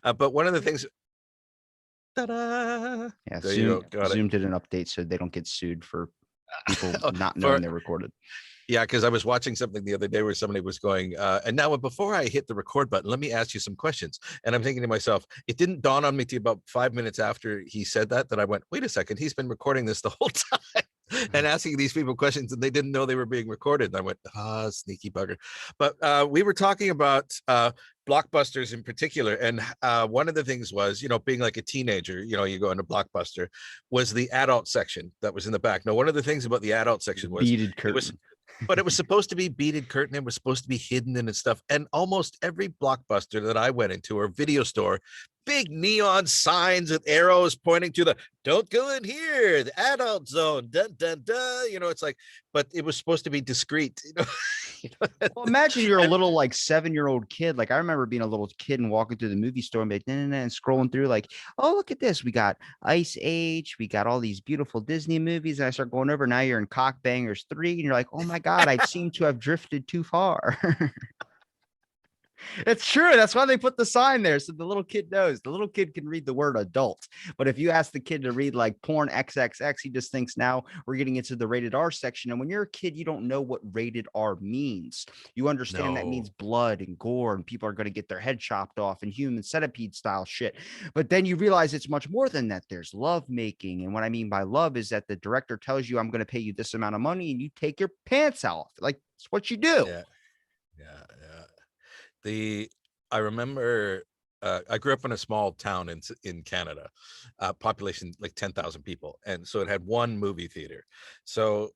But one of the things, ta-da! Yeah, There you go. Got it. Zoom did an update so they don't get sued for people not For knowing they're recorded. Yeah, because I was watching something the other day where somebody was going, and now before I hit the record button, let me ask you some questions. And I'm thinking to myself, it didn't dawn on me till about 5 minutes after he said that I went, wait a second, he's been recording this the whole time and asking these people questions, and they didn't know they were being recorded. And I went, sneaky bugger. But we were talking about blockbusters in particular, and one of the things was, being like a teenager, you go into Blockbuster, was the adult section that was in the back. Now, one of the things about the adult section was Beaded it was curtain. but it was supposed to be beaded curtain. It was supposed to be hidden in and stuff. And almost every Blockbuster that I went into, or video store, big neon signs with arrows pointing to the "don't go in here," the adult zone, dun dun dun. It's like, but it was supposed to be discreet. Well, imagine you're a And little like 7-year-old kid. Like I remember being a little kid and walking through the movie store and, like, and scrolling through like, oh, look at this. We got Ice Age. We got all these beautiful Disney movies. And I start going over. Now you're in Cock Bangers 3. And you're like, oh my God, I seem to have drifted too far. It's true. That's why they put the sign there. So the little kid knows. The little kid can read the word adult. But if you ask the kid to read like porn XXX, he just thinks now we're getting into the rated R section. And when you're a kid, you don't know what rated R means. You understand that means no, blood and gore, and people are going to get their head chopped off and human centipede style shit. But then you realize it's much more than that. There's love making. And what I mean by love is that the director tells you, I'm going to pay you this amount of money, and you take your pants off. Like it's what you do. yeah, yeah, yeah. The I remember I grew up in a small town in Canada, population like 10,000 people, and so it had one movie theater. So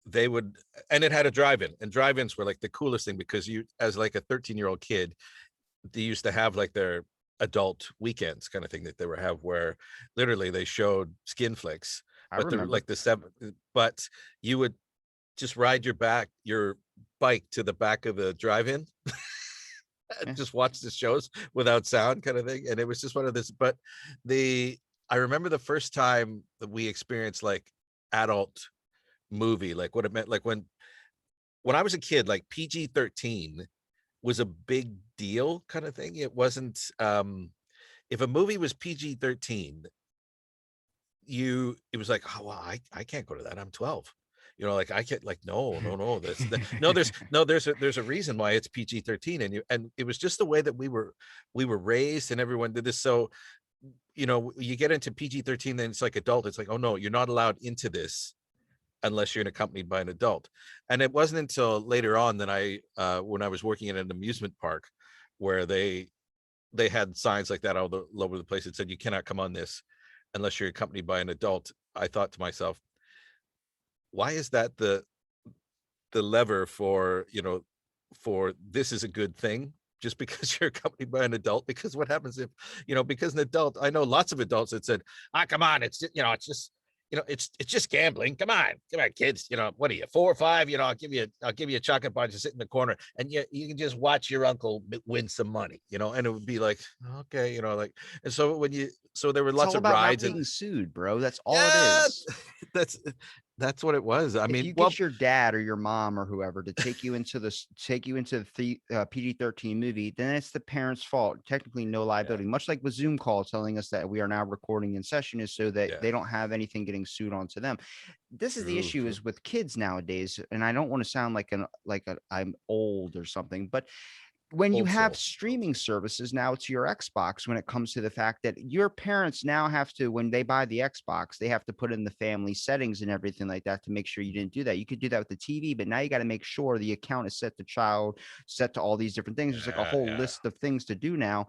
they would, and it had a drive-in, and drive-ins were like the coolest thing because you, as like a 13-year-old kid, they used to have like their adult weekends kind of thing that they would have where literally they showed skin flicks, I but they're remember. like but you would just ride your bike to the back of the drive-in, Yeah. just watch the shows without sound kind of thing. And it was just one of this, but the I remember the first time that we experienced like adult movie, like what it meant, like when I was a kid, like PG-13 was a big deal kind of thing. It wasn't if a movie was PG-13, it was like, oh well, I can't go to that. I'm 12. Like I can't, like, no, no, there's a reason why it's PG-13. And it was just the way that we were raised, and everyone did this. So, you get into PG-13, then it's like adult. It's like, oh no, you're not allowed into this unless you're accompanied by an adult. And it wasn't until later on that when I was working in an amusement park where they had signs like that all over the place that said you cannot come on this unless you're accompanied by an adult. I thought to myself, why is that the lever for this is a good thing just because you're accompanied by an adult? Because what happens if, because an adult, I know lots of adults that said, come on, it's just, it's just gambling. Come on, kids. What are you, 4 or 5? I'll give you a chocolate bar to sit in the corner, and you can just watch your uncle win some money. And it would be like, okay, like, and so there were It's lots all of about not rides, and being sued, bro. That's all it yeah, is. that's that's what it was. I If mean, you well, get your dad or your mom or whoever to take you into the PG-13 movie, then it's the parents' fault. Technically, no yeah, liability. Much like with Zoom call telling us that we are now recording in session is so that yeah, they don't have anything getting sued onto them. This is the true, issue true. is with kids nowadays, and I don't want to sound like I'm old or something, but when you Old have soul. streaming services now to your Xbox, when it comes to the fact that your parents now have to, when they buy the Xbox, they have to put in the family settings and everything like that to make sure you didn't do that. You could do that with the TV, but now you got to make sure the account is set to child, set to all these different things. There's like a Yeah, whole yeah, list of things to do now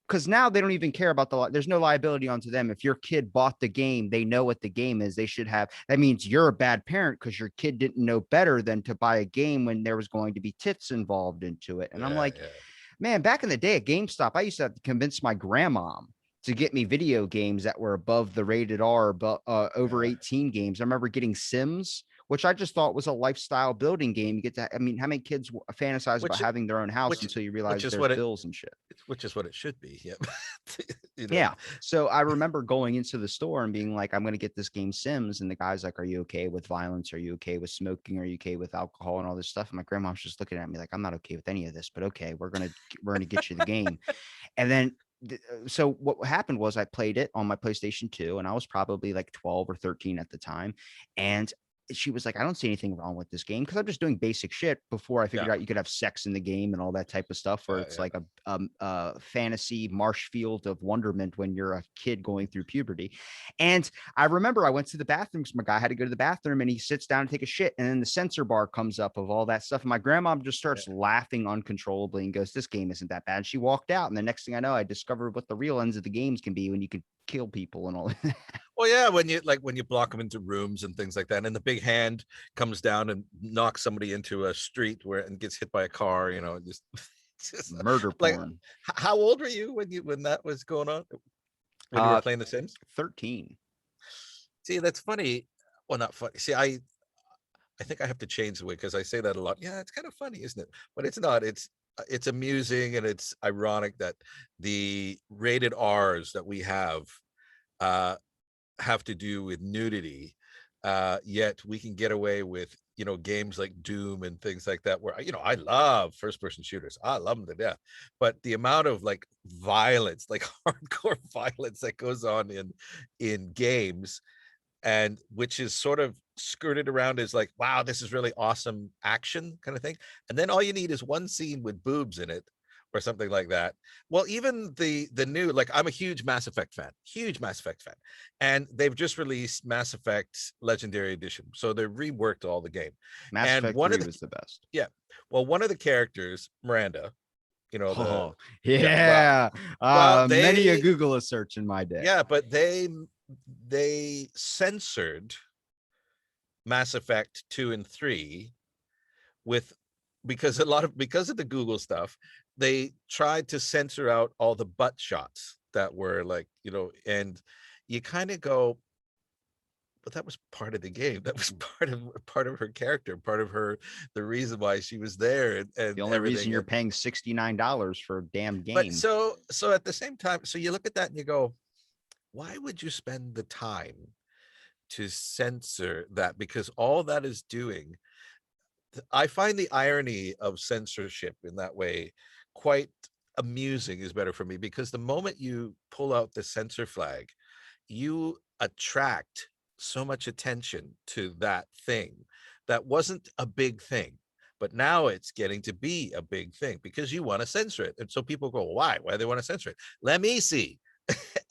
because now they don't even care about there's no liability onto them. If your kid bought the game, they know what the game is. They should have, that means you're a bad parent because your kid didn't know better than to buy a game when there was going to be tits involved into it. And I'm yeah, like, yeah. man, back in the day at GameStop, I used to have to convince my grandma to get me video games that were above the rated R, but over Yeah. 18 games. I remember getting Sims, which I just thought was a lifestyle building game. You get to, I mean, how many kids fantasize about Which having their own house which until you which realize is there's what it bills and shit? which is what it should be. Yep. you know. Yeah. So I remember going into the store and being like, I'm going to get this game Sims. And the guy's like, are you okay with violence? Are you okay with smoking? Are you okay with alcohol and all this stuff? And my grandma's just looking at me like, I'm not okay with any of this, but okay, we're going to get you the game. And then So what happened was I played it on my PlayStation 2, and I was probably like 12 or 13 at the time. And she was like, I don't see anything wrong with this game because I'm just doing basic shit before I Yeah. figured out you could have sex in the game and all that type of stuff, where it's Yeah. like a fantasy marsh field of wonderment when you're a kid going through puberty. And I remember I went to the bathroom because my guy had to go to the bathroom, and he sits down to take a shit. And then the censor bar comes up of all that stuff. And my grandma just Yeah. starts laughing uncontrollably and goes, this game isn't that bad. And she walked out. And the next thing I know, I discovered what the real ends of the games can be when you can kill people and all that. Well, yeah, when you block them into rooms and things like that, and the big hand comes down and knocks somebody into a street where and gets hit by a car, just, just Murder like, porn. how old were you when that was going on? When you were Uh, playing The Sims? 13. See, that's funny. Well, not funny. See, I think I have to change the way because I say that a lot. Yeah, it's kind of funny, isn't it? But it's not. It's amusing and it's ironic that the rated R's that we uh have to do with nudity, yet we can get away with games like Doom and things like that where I love first person shooters, I love them to death, but the amount of like violence, like hardcore violence that goes on in games, and which is sort of skirted around as like, wow, this is really awesome action kind of thing, and then all you need is one scene with boobs in it or something like that. Well, even the new, like, I'm a huge Mass Effect fan, and they've just released Mass Effect Legendary Edition, so they reworked all the game. Mass And Effect one of 3 the was the best. yeah, well, one of the characters, Miranda, the Oh, yeah, well, yeah. Many a they Google search in my day. yeah, but they censored Mass Effect 2 and 3 with because of the Google stuff, they tried to censor out all the butt shots that were like, and you kind of go, but that was part of the game. That was part of her character, part of her, the reason why she was there The and only reason everything. you're And paying $69 for a damn but game. so at the same time, so you look at that and you go, why would you spend the time to censor that? Because all that is doing, I find the irony of censorship in that way quite amusing, is better for me, because the moment you pull out the censor flag, you attract so much attention to that thing that wasn't a big thing. But now it's getting to be a big thing because you want to censor it. And so people go, why? Why do they want to censor it? Let me see.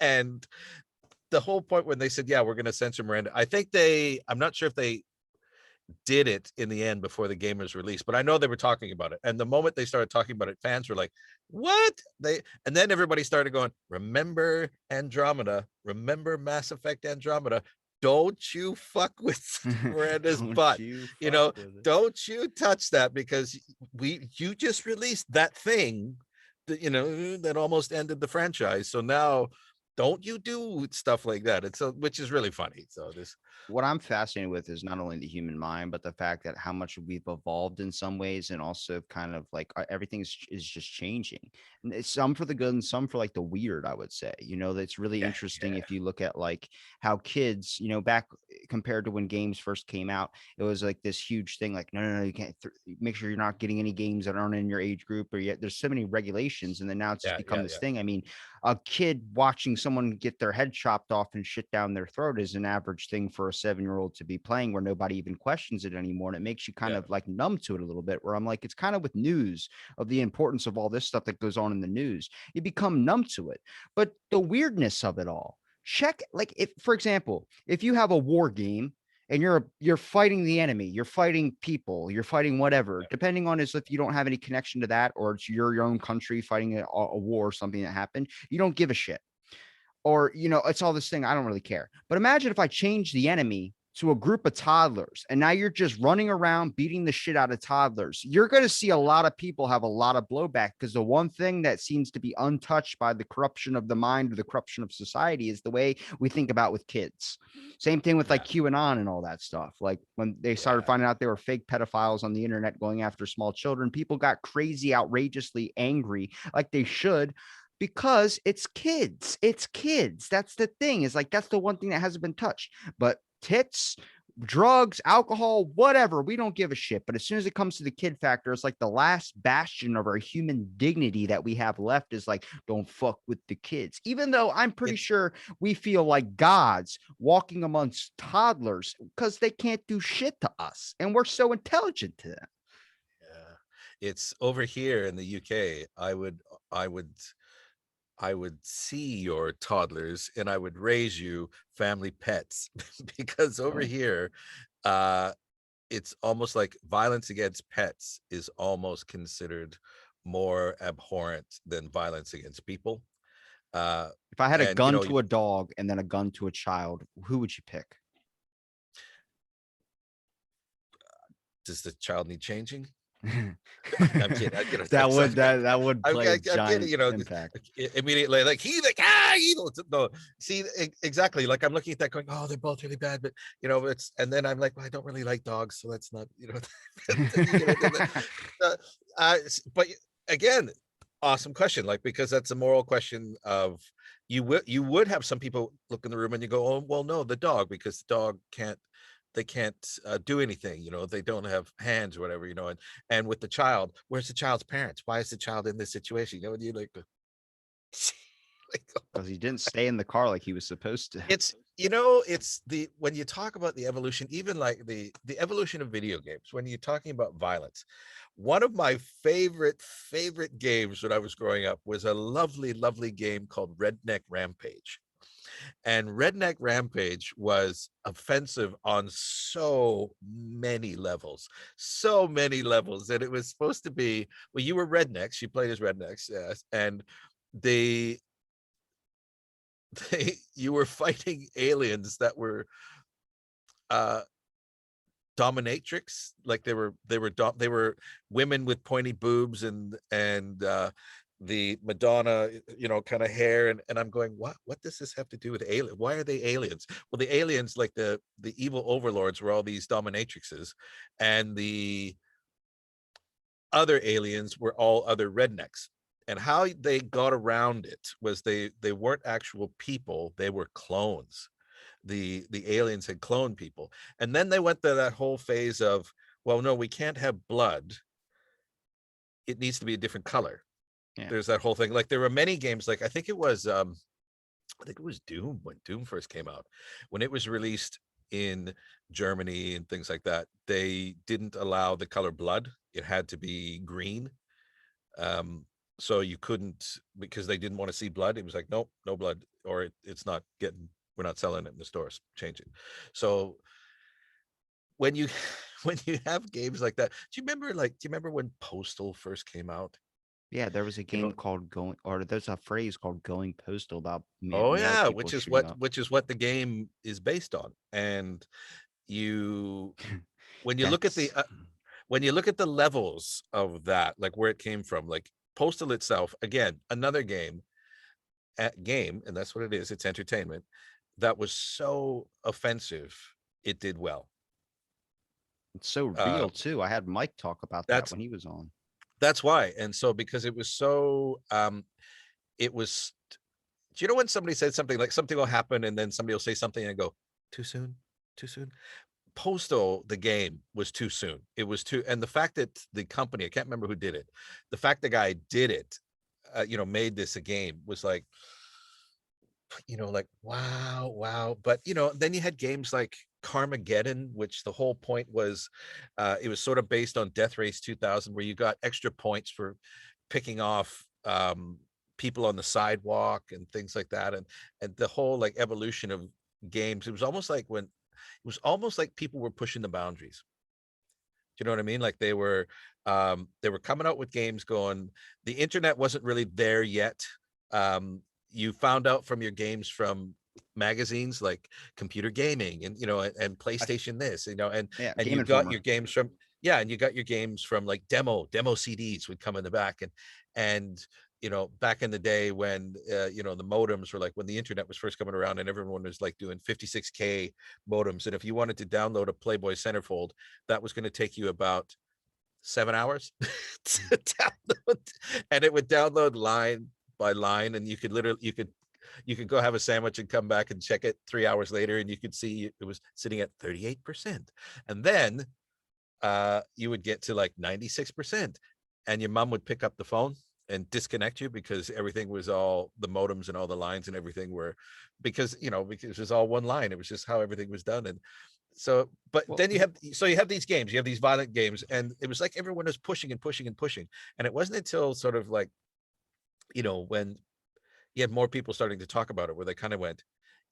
And the whole point when they said, yeah, we're going to censor Miranda, I'm not sure if they did it in the end before the game was released, but I know they were talking about it. And the moment they started talking about it, fans were like, what? And then everybody started going, remember Andromeda, remember Mass Effect Andromeda. Don't you fuck with Miranda's Don't butt. you You fuck know, with it. don't you touch that, because you just released that thing that that almost ended the franchise. So now don't you do stuff like that. It's which is really funny. So this What I'm fascinated with is not only the human mind, but the fact that how much we've evolved in some ways, and also kind of like everything is just changing. And it's some for the good and some for like the weird, I would say. That's really yeah, interesting yeah, if you look at like how kids, back compared to when games first came out, it was like this huge thing. Like, no, no, no, you can't make sure you're not getting any games that aren't in your age group, or yet there's so many regulations. And then now it's just yeah, become yeah, this yeah. thing. I mean, a kid watching someone get their head chopped off and shit down their throat is an average thing for a 7-year-old to be playing, where nobody even questions it anymore. And it makes you kind Yeah. of like numb to it a little bit, where I'm like, it's kind of with news of the importance of all this stuff that goes on in the news. You become numb to it. But the weirdness of it all, check, like, if, for example, if you have a war game and you're fighting the enemy, you're fighting people, you're fighting whatever, depending on is if you don't have any connection to that, or it's your own country fighting a war or something that happened, you don't give a shit. Or it's all this thing, I don't really care. But imagine if I change the enemy to a group of toddlers, and now you're just running around beating the shit out of toddlers. You're going to see a lot of people have a lot of blowback, because the one thing that seems to be untouched by the corruption of the mind or the corruption of society is the way we think about with kids. Same thing with like Yeah, QAnon and all that stuff. Like when they started yeah, finding out there were fake pedophiles on the internet going after small children, people got crazy, outrageously angry, like they should, because it's kids. It's kids. That's the thing. Is like, that's the one thing that hasn't been touched. But tits, drugs, alcohol, whatever. We don't give a shit. But as soon as it comes to the kid factor, it's like the last bastion of our human dignity that we have left is like, don't fuck with the kids. Even though I'm pretty It, sure we feel like gods walking amongst toddlers because they can't do shit to us. And we're so intelligent to them. it's over here in the UK. I would I would see your toddlers and I would raise you family pets because over Oh. here, it's almost like violence against pets is almost considered more abhorrent than violence against people. Uh, If I had a and you gun know, to a dog and then a gun to a child, who would you pick? does the child need changing? I'm kidding. That would that would play a I'm kidding. giant You know, impact. immediately like he like ah evil. No, see exactly. Like I'm looking at that, going, oh, they're both really bad, but you know, it's and then I'm like, well, I don't really like dogs, so that's not you know. Then you get into the, but again, awesome question. Like because that's a moral question of you would have some people look in the room and you go, oh well, no, the dog because the dog can't they can't do anything, you know, they don't have hands or whatever, you know, and with the child, where's the child's parents? Why is the child in this situation? You know, you like, like Because he didn't stay in the car like he was supposed to. it's you know, it's the when you talk about the evolution, even like the evolution of video games, when you're talking about violence, one of my favorite games when I was growing up was a lovely game called Redneck Rampage. And Redneck Rampage was offensive on so many levels, so many levels. And it was supposed to be, well, you were rednecks, you played as rednecks, yes. And they, you were fighting aliens that were uh dominatrix, like they were women with pointy boobs and the Madonna, you know, kind of hair, and I'm going, what does this have to do with alien? Why are they aliens? Well, the aliens, like the evil overlords, were all these dominatrixes, and the other aliens were all other rednecks. And how they got around it was they weren't actual people, they were clones. The aliens had cloned people, and then they went to that whole phase of, well, no, we can't have blood, it needs to be a different color. Yeah. There's that whole thing. Like there were many games, like I think it was Doom, when Doom first came out, when it was released in Germany and things like that, they didn't allow the color blood, it had to be green. um so you couldn't, because they didn't want to see blood, it was like, nope, no blood, or it's not getting, we're not selling it in the stores, change it. So when you when you have games like that, do you remember when Postal first came out? Yeah, there was a You game know, called going, or there's a phrase called going postal about oh mail yeah, people shooting up. which is what the game is based on. And you when you look at the That's when you look at the levels of that, like where it came from, like Postal itself, again, another game, and that's what it is, it's entertainment, that was so offensive, it did well. it's so uh real too. I had Mike talk about that that's when he was on. that's why. And so because it was so it was, do you know when somebody said something, like something will happen and then somebody will say something and go, too soon, too soon? Postal, the game, was too soon. It was too, and the fact that the company, I can't remember who did it, the fact the guy did it, you know, made this a game, was like, you know, like, wow. But you know, then you had games like Carmageddon, which the whole point was, it was sort of based on Death Race 2000, where you got extra points for picking off people on the sidewalk and things like that, and the whole like evolution of games. It was almost like when it was almost like people were pushing the boundaries. Do you know what I mean? Like they were coming out with games going, the internet wasn't really there yet. You found out from your games from magazines like Computer Gaming and, you know, and I, PlayStation this, you know, yeah, and Game you got Informer. your games from, yeah, and you got your games from like demo CDs would come in the back, and you know, back in the day when you know, the modems were like, when the internet was first coming around and everyone was like doing 56K modems, and if you wanted to download a Playboy centerfold, that was going to take you about 7 hours to download, and it would download line by line, and you could go have a sandwich and come back and check it 3 hours later, and you could see it was sitting at 38%. And then you would get to like 96%, and your mom would pick up the phone and disconnect you because everything was all the modems and all the lines and everything were, because because it was all one line. It was just how everything was done. And so, but Well, then you have these games, you have these violent games, and it was like everyone was pushing and pushing and pushing. And it wasn't until sort of like, when you had more people starting to talk about it, where they kind of went,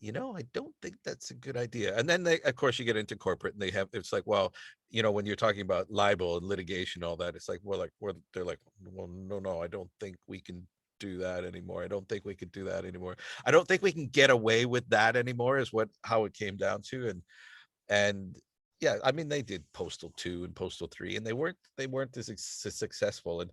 I don't think that's a good idea. And then of course, you get into corporate, and it's like, well, when you're talking about libel and litigation, all that, it's like, well, they're like, well, no, I don't think we can do that anymore. I don't think we could do that anymore. I don't think we can get away with that anymore, is how it came down to. And yeah, I mean, they did Postal 2 and Postal 3, and they weren't as successful.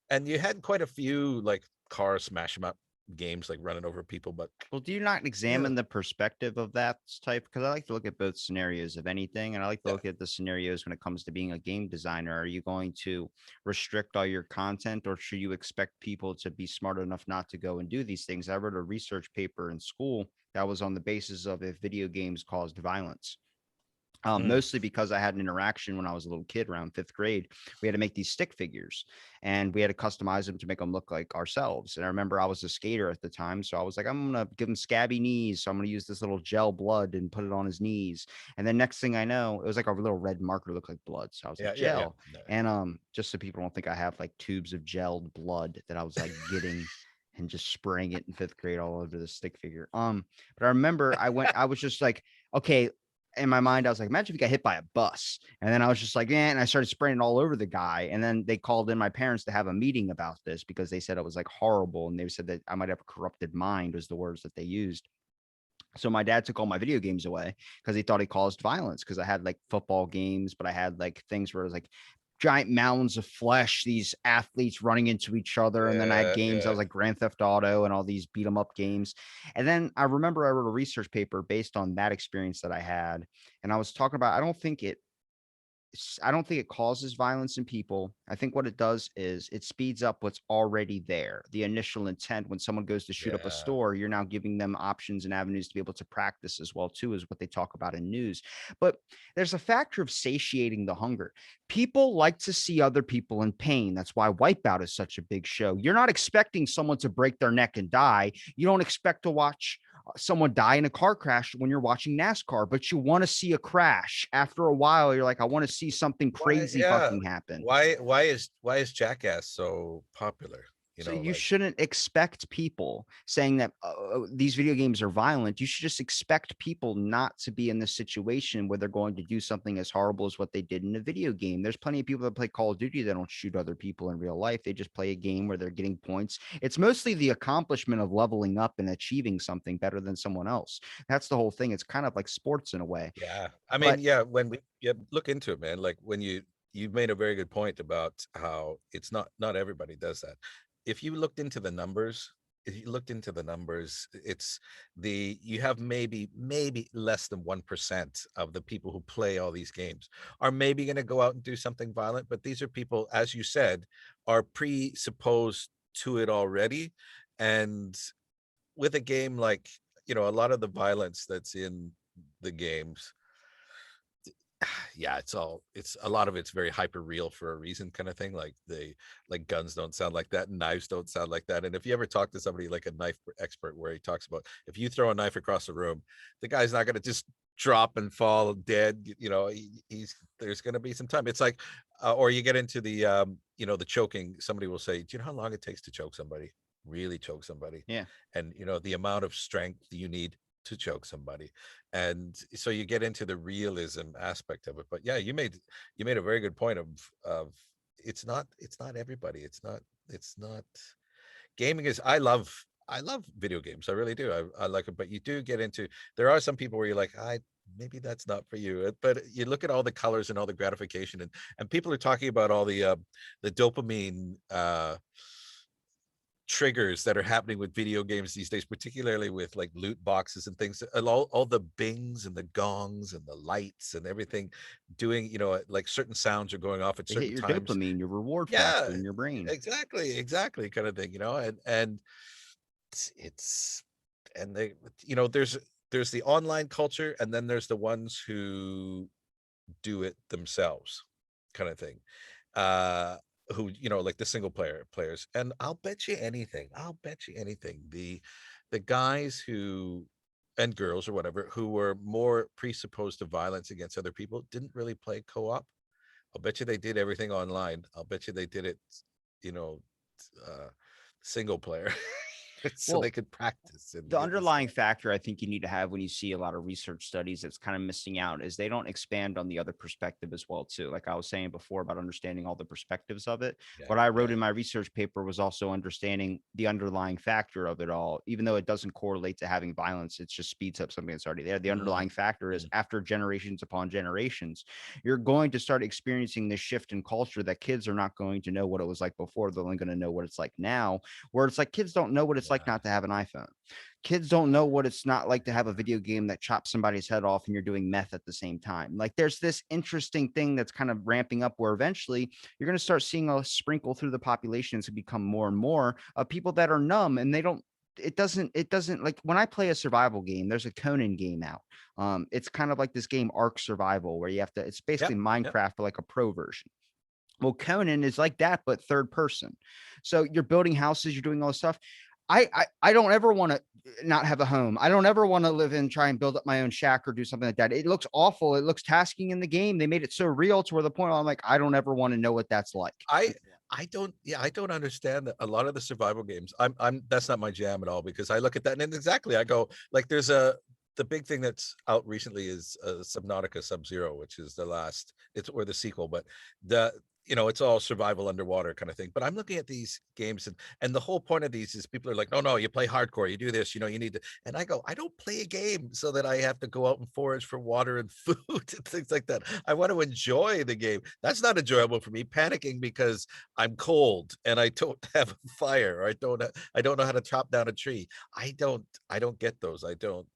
And you had quite a few like car smash 'em up games, like running over people. But Well, do you not yeah, examine the perspective of that type? Because I like to look at both scenarios of anything, and I like to yeah. look at the scenarios when it comes to being a game designer. Are you going to restrict all your content, or should you expect people to be smart enough not to go and do these things? I wrote a research paper in school that was on the basis of if video games caused violence. Mm, Mostly because I had an interaction when I was a little kid around fifth grade. We had to make these stick figures and we had to customize them to make them look like ourselves. And I remember I was a skater at the time. So I was like, I'm going to give him scabby knees. So I'm going to use this little gel blood and put it on his knees. And then next thing I know, it was like a little red marker looked like blood. So I was like, yeah, yeah, yeah. gel. No. And just so people don't think I have like tubes of gelled blood that I was like getting and just spraying it in fifth grade all over the stick figure. But I remember I was just like, okay, in my mind, I was like, imagine if you got hit by a bus. And then I was just like, and I started spraying it all over the guy. And then they called in my parents to have a meeting about this because they said it was like horrible. And they said that I might have a corrupted mind, was the words that they used. So my dad took all my video games away because he thought he caused violence, because I had like football games, but I had like things where it was like giant mounds of flesh, these athletes running into each other. And then I had Yeah, games that yeah. was like Grand Theft Auto and all these beat 'em up games. And then I remember I wrote a research paper based on that experience that I had. And I was talking about, I don't think it causes violence in people. I think what it does is it speeds up what's already there. The initial intent when someone goes to shoot up a Yeah. store, you're now giving them options and avenues to be able to practice as well too, is what they talk about in news. But there's a factor of satiating the hunger. People like to see other people in pain. That's why Wipeout is such a big show. You're not expecting someone to break their neck and die. You don't expect to watch someone die in a car crash when you're watching NASCAR, but you want to see a crash. After a while, you're like, I want to see something Why? crazy Yeah. fucking happen. Why is Jackass so popular? So you Like, shouldn't expect people saying that these video games are violent. You should just expect people not to be in this situation where they're going to do something as horrible as what they did in a video game. There's plenty of people that play Call of Duty that don't shoot other people in real life. They just play a game where they're getting points. It's mostly the accomplishment of leveling up and achieving something better than someone else. That's the whole thing. It's kind of like sports in a way. yeah. I mean, But yeah. When we look into it, man, like when you've made a very good point about how it's not everybody does that. If you looked into the numbers, it's you have maybe less than 1% of the people who play all these games are maybe going to go out and do something violent. But these are people, as you said, are presupposed to it already. And with a game like, a lot of the violence that's in the games, yeah, it's a lot of it's very hyper real for a reason, kind of thing. Like guns don't sound like that, and knives don't sound like that. And if you ever talk to somebody like a knife expert, where he talks about, if you throw a knife across the room, the guy's not going to just drop and fall dead. He's there's going to be some time. It's like, or you get into the choking. Somebody will say, do you know how long it takes to choke somebody? Really choke somebody? yeah, And the amount of strength you need to choke somebody. And so you get into the realism aspect of it. But yeah, you made a very good point of it's not everybody. It's not gaming is I love video games. I really do. I like it. But you do get into, there are some people where you're like, maybe that's not for you. But you look at all the colors and all the gratification, and people are talking about all the dopamine triggers that are happening with video games these days, particularly with like loot boxes and things, and all the bings and the gongs and the lights and everything doing, like certain sounds are going off at they hit certain your times. dopamine, your reward Yeah, factor in your brain. exactly, kind of thing, and it's and they, there's the online culture, and then there's the ones who do it themselves, kind of thing. Uh, who, like the single players. And I'll bet you anything, the guys who, and girls or whatever, who were more presupposed to violence against other people didn't really play co-op. I'll bet you they did everything online. I'll bet you they did it, you know, uh, single player, so they Well, could practice and the get the underlying stuff. factor I think you need to have when you see a lot of research studies that's kind of missing out is they don't expand on the other perspective as well too. Like I was saying before about understanding all the perspectives of it. Yeah, What I wrote yeah. in my research paper was also understanding the underlying factor of it all, even though it doesn't correlate to having violence. It just speeds up something that's already there. The Mm, underlying factor is mm, after generations upon generations, you're going to start experiencing this shift in culture that kids are not going to know what it was like before. They're only going to know what it's like now, where it's like kids don't know what it's like yeah. not to have an iPhone. Kids don't know what it's not like to have a video game that chops somebody's head off and you're doing meth at the same time. Like there's this interesting thing that's kind of ramping up where eventually you're going to start seeing a sprinkle through the population to become more and more of people that are numb and they don't, it doesn't like when I play a survival game, there's a Conan game out. It's kind of like this game Ark Survival where you have to, it's Yep, basically yep. Minecraft, but like a pro version. Well, Conan is like that, but third person. So you're building houses, you're doing all this stuff. I don't ever want to not have a home. I don't ever want to live and try and build up my own shack or do something like that. It looks awful. It looks tasking in the game. They made it so real to where the point where I'm like, I don't ever want to know what that's like. I I don't, yeah, I don't understand that a lot of the survival games. I'm That's not my jam at all, because I look at that and exactly I go like there's a the big thing that's out recently is Subnautica Sub-Zero, which is the last, it's or the sequel, but the it's all survival underwater kind of thing. But I'm looking at these games, and the whole point of these is people are like, no, no, you play hardcore, you do this, you need to. And I go, I don't play a game so that I have to go out and forage for water and food and things like that. I want to enjoy the game. That's not enjoyable for me. Panicking because I'm cold and I don't have a fire, or I don't know how to chop down a tree. I don't get those. I don't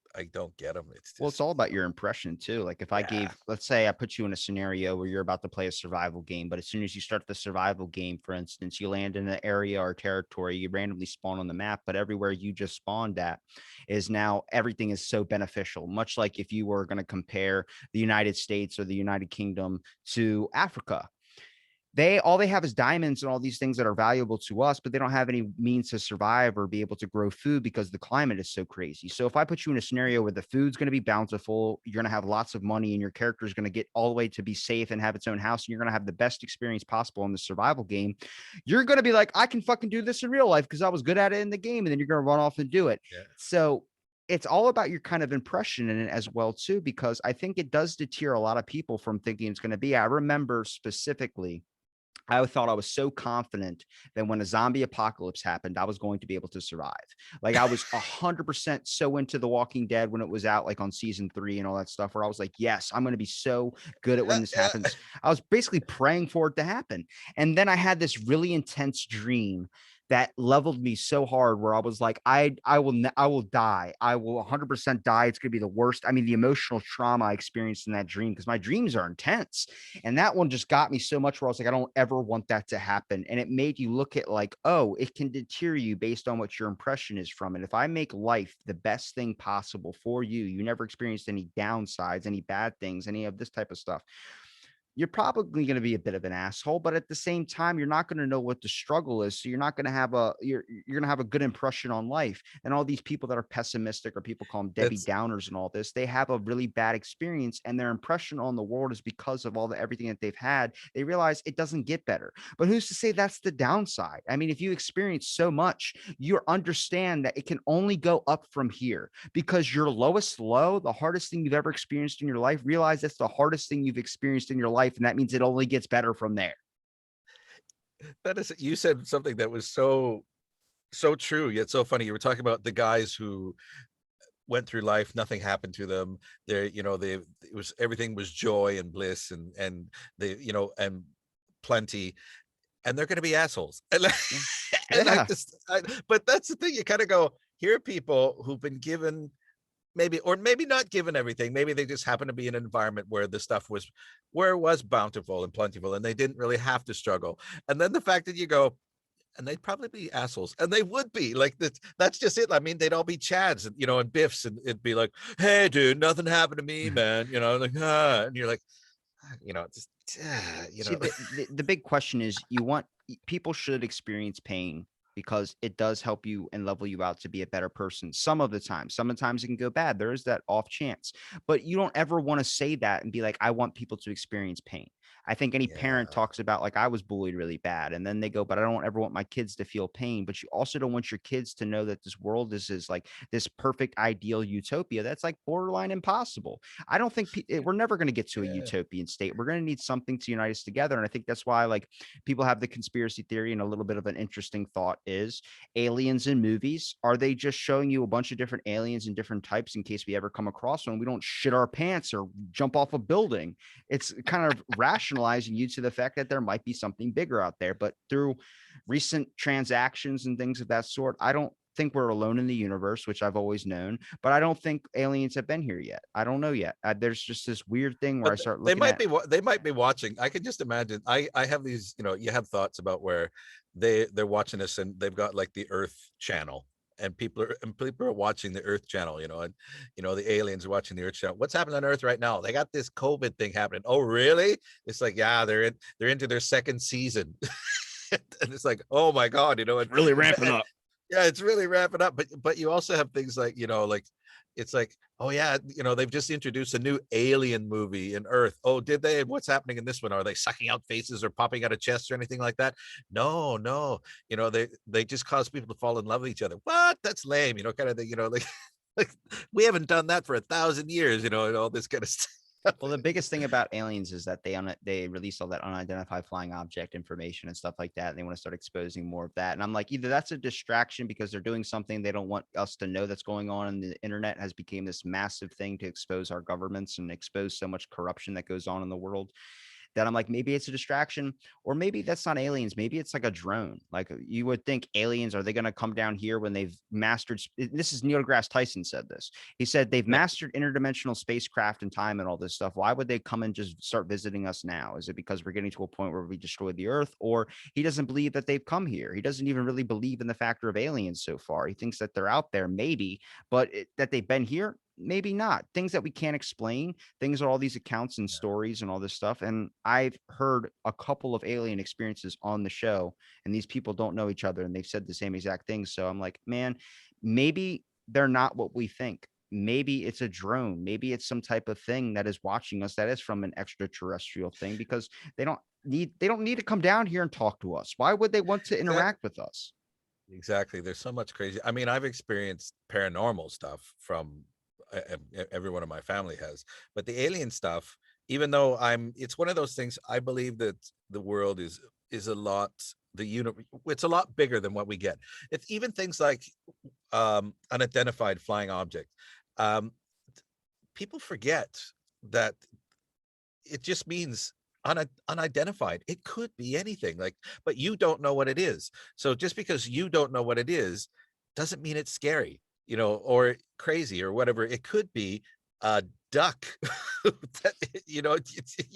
get them. It's Well, it's just, all about your impression too. Like if I yeah. gave, let's say I put you in a scenario where you're about to play a survival game, but as soon as you start the survival game, for instance, you land in an area or territory, you randomly spawn on the map, but everywhere you just spawned at is now everything is so beneficial. Much like if you were going to compare the United States or the United Kingdom to Africa, they have is diamonds and all these things that are valuable to us, but they don't have any means to survive or be able to grow food because the climate is so crazy. So if I put you in a scenario where the food's going to be bountiful, you're going to have lots of money and your character is going to get all the way to be safe and have its own house, and you're going to have the best experience possible in the survival game, you're going to be like, I can fucking do this in real life because I was good at it in the game. And then you're going to run off and do it. Yeah. So it's all about your kind of impression in it as well too, because I think it does deter a lot of people from thinking it's going to be. I remember specifically I thought I was so confident that when a zombie apocalypse happened, I was going to be able to survive. Like I was 100% so into The Walking Dead when it was out, like on season 3 and all that stuff, where I was like, yes, I'm going to be so good at Yeah, when this yeah. happens. I was basically praying for it to happen. And then I had this really intense dream that leveled me so hard where I was like, I will die. I will 100% die. It's going to be the worst. I mean, the emotional trauma I experienced in that dream, because my dreams are intense. And that one just got me so much where I was like, I don't ever want that to happen. And it made you look at like, oh, it can deter you based on what your impression is from it. If I make life the best thing possible for you, you never experienced any downsides, any bad things, any of this type of stuff, you're probably going to be a bit of an asshole, but at the same time, you're not going to know what the struggle is. So you're not going to have you're going to have a good impression on life. And all these people that are pessimistic, or people call them Debbie That's Downers and all this, they have a really bad experience, and their impression on the world is because of all the everything that they've had. They realize it doesn't get better. But who's to say that's the downside? I mean, if you experience so much, you understand that it can only go up from here, because your lowest low, the hardest thing you've ever experienced in your life, realize that's the hardest thing you've experienced in your life. And that means it only gets better from there. that is, you said something that was so true yet so funny. You were talking about the guys who went through life, nothing happened to them. They it was, everything was joy and bliss, and they, and plenty, and they're going to be assholes. And Yeah. and Yeah. but that's the thing. You kind of go, here are people who've been given, maybe, or maybe not given everything. Maybe they just happen to be in an environment where the stuff was, where it was bountiful and plentiful, and they didn't really have to struggle. And then the fact that you go, and they'd probably be assholes, and they would be like that's just it. I mean, they'd all be Chads and and Biffs, and it'd be like, hey dude, nothing happened to me, man, like, and you're like, just See, the big question is people should experience pain because it does help you and level you out to be a better person. Some of the time, sometimes it can go bad. There is that off chance, but you don't ever want to say that and be like, I want people to experience pain. I think any parent yeah, talks about like I was bullied really bad, and then they go, but I don't ever want my kids to feel pain. But you also don't want your kids to know that this world is like this perfect ideal utopia that's like borderline impossible. I don't think we're never going to get to a yeah, utopian state. We're going to need something to unite us together. And I think that's why like people have the conspiracy theory. And a little bit of an interesting thought is aliens in movies. Are they just showing you a bunch of different aliens and different types in case we ever come across one? We don't shit our pants or jump off a building. It's kind of rationalizing you to the fact that there might be something bigger out there. But through recent transactions and things of that sort, I don't think we're alone in the universe, which I've always known, but I don't think aliens have been here yet. I don't know yet. There's just this weird thing where I but start they looking might at. be they might be watching. I can just imagine. I have these, you have thoughts about where they're watching this, and they've got like the Earth channel, and people are watching the Earth channel, and the aliens are watching the Earth channel. What's happening on Earth right now? They got this COVID thing happening. Oh really? It's like, yeah, they're into their second season. And it's like, oh my god, It's really ramping and up. yeah, it's really ramping up. But you also have things like, like, it's like, oh yeah, they've just introduced a new alien movie in Earth. Oh, did they? And what's happening in this one? Are they sucking out faces or popping out of chests or anything like that? No, no. They just cause people to fall in love with each other. What? That's lame, kind of thing, like, like we haven't done that for 1,000 years, and all this kind of stuff. Well, the biggest thing about aliens is that they release all that unidentified flying object information and stuff like that. And they want to start exposing more of that. And I'm like, either that's a distraction because they're doing something they don't want us to know that's going on, and the internet has become this massive thing to expose our governments and expose so much corruption that goes on in the world, that I'm like, maybe it's a distraction, or maybe that's not aliens. Maybe it's like a drone. Like you would think aliens, are they going to come down here when they've mastered? This is Neil deGrasse Tyson said this. He said they've Yeah, mastered interdimensional spacecraft and time and all this stuff. Why would they come and just start visiting us now? Is it because we're getting to a point where we destroyed the Earth, or he doesn't believe that they've come here? He doesn't even really believe in the factor of aliens so far. He thinks that they're out there, maybe, but that they've been here, maybe not. Things that we can't explain, things are all these accounts and stories and all this stuff. And I've heard a couple of alien experiences on the show, and these people don't know each other and they've said the same exact things. So I'm like, man, maybe they're not what we think. Maybe it's a drone. Maybe it's some type of thing that is watching us that is from an extraterrestrial thing, because they don't need to come down here and talk to us. Why would they want to exactly. interact with us? Exactly. There's so much crazy. I mean, I've experienced paranormal stuff from everyone in my family has, but the alien stuff, even though it's one of those things. I believe that the world is a lot, the universe, it's a lot bigger than what we get. It's even things like unidentified flying object. Um, People forget that it just means unidentified. It could be anything, like, but you don't know what it is. So just because you don't know what it is doesn't mean it's scary, or crazy or whatever. It could be a duck. That, you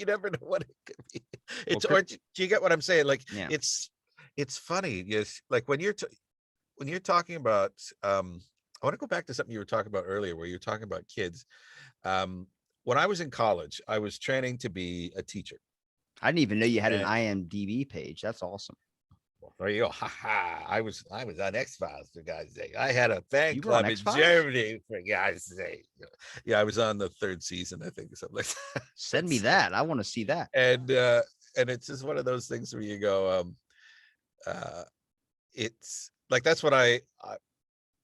never know what it could be. Well, Or do you get what I'm saying? Like, yeah. it's funny. Yes, like when you're talking about, I want to go back to something you were talking about earlier, where you're talking about kids. um when I was in college, I was training to be a teacher. I didn't even know you had an And IMDb page. That's awesome. well, there you go. Ha ha. I was on X-Files, for God's sake. I had a fan You were on club in X Files? Germany, for God's sake. Yeah, I was on the third season, I think, or something like that. Send me that. I want to see that. And uh and it's just one of those things where you go, uh it's like, that's what I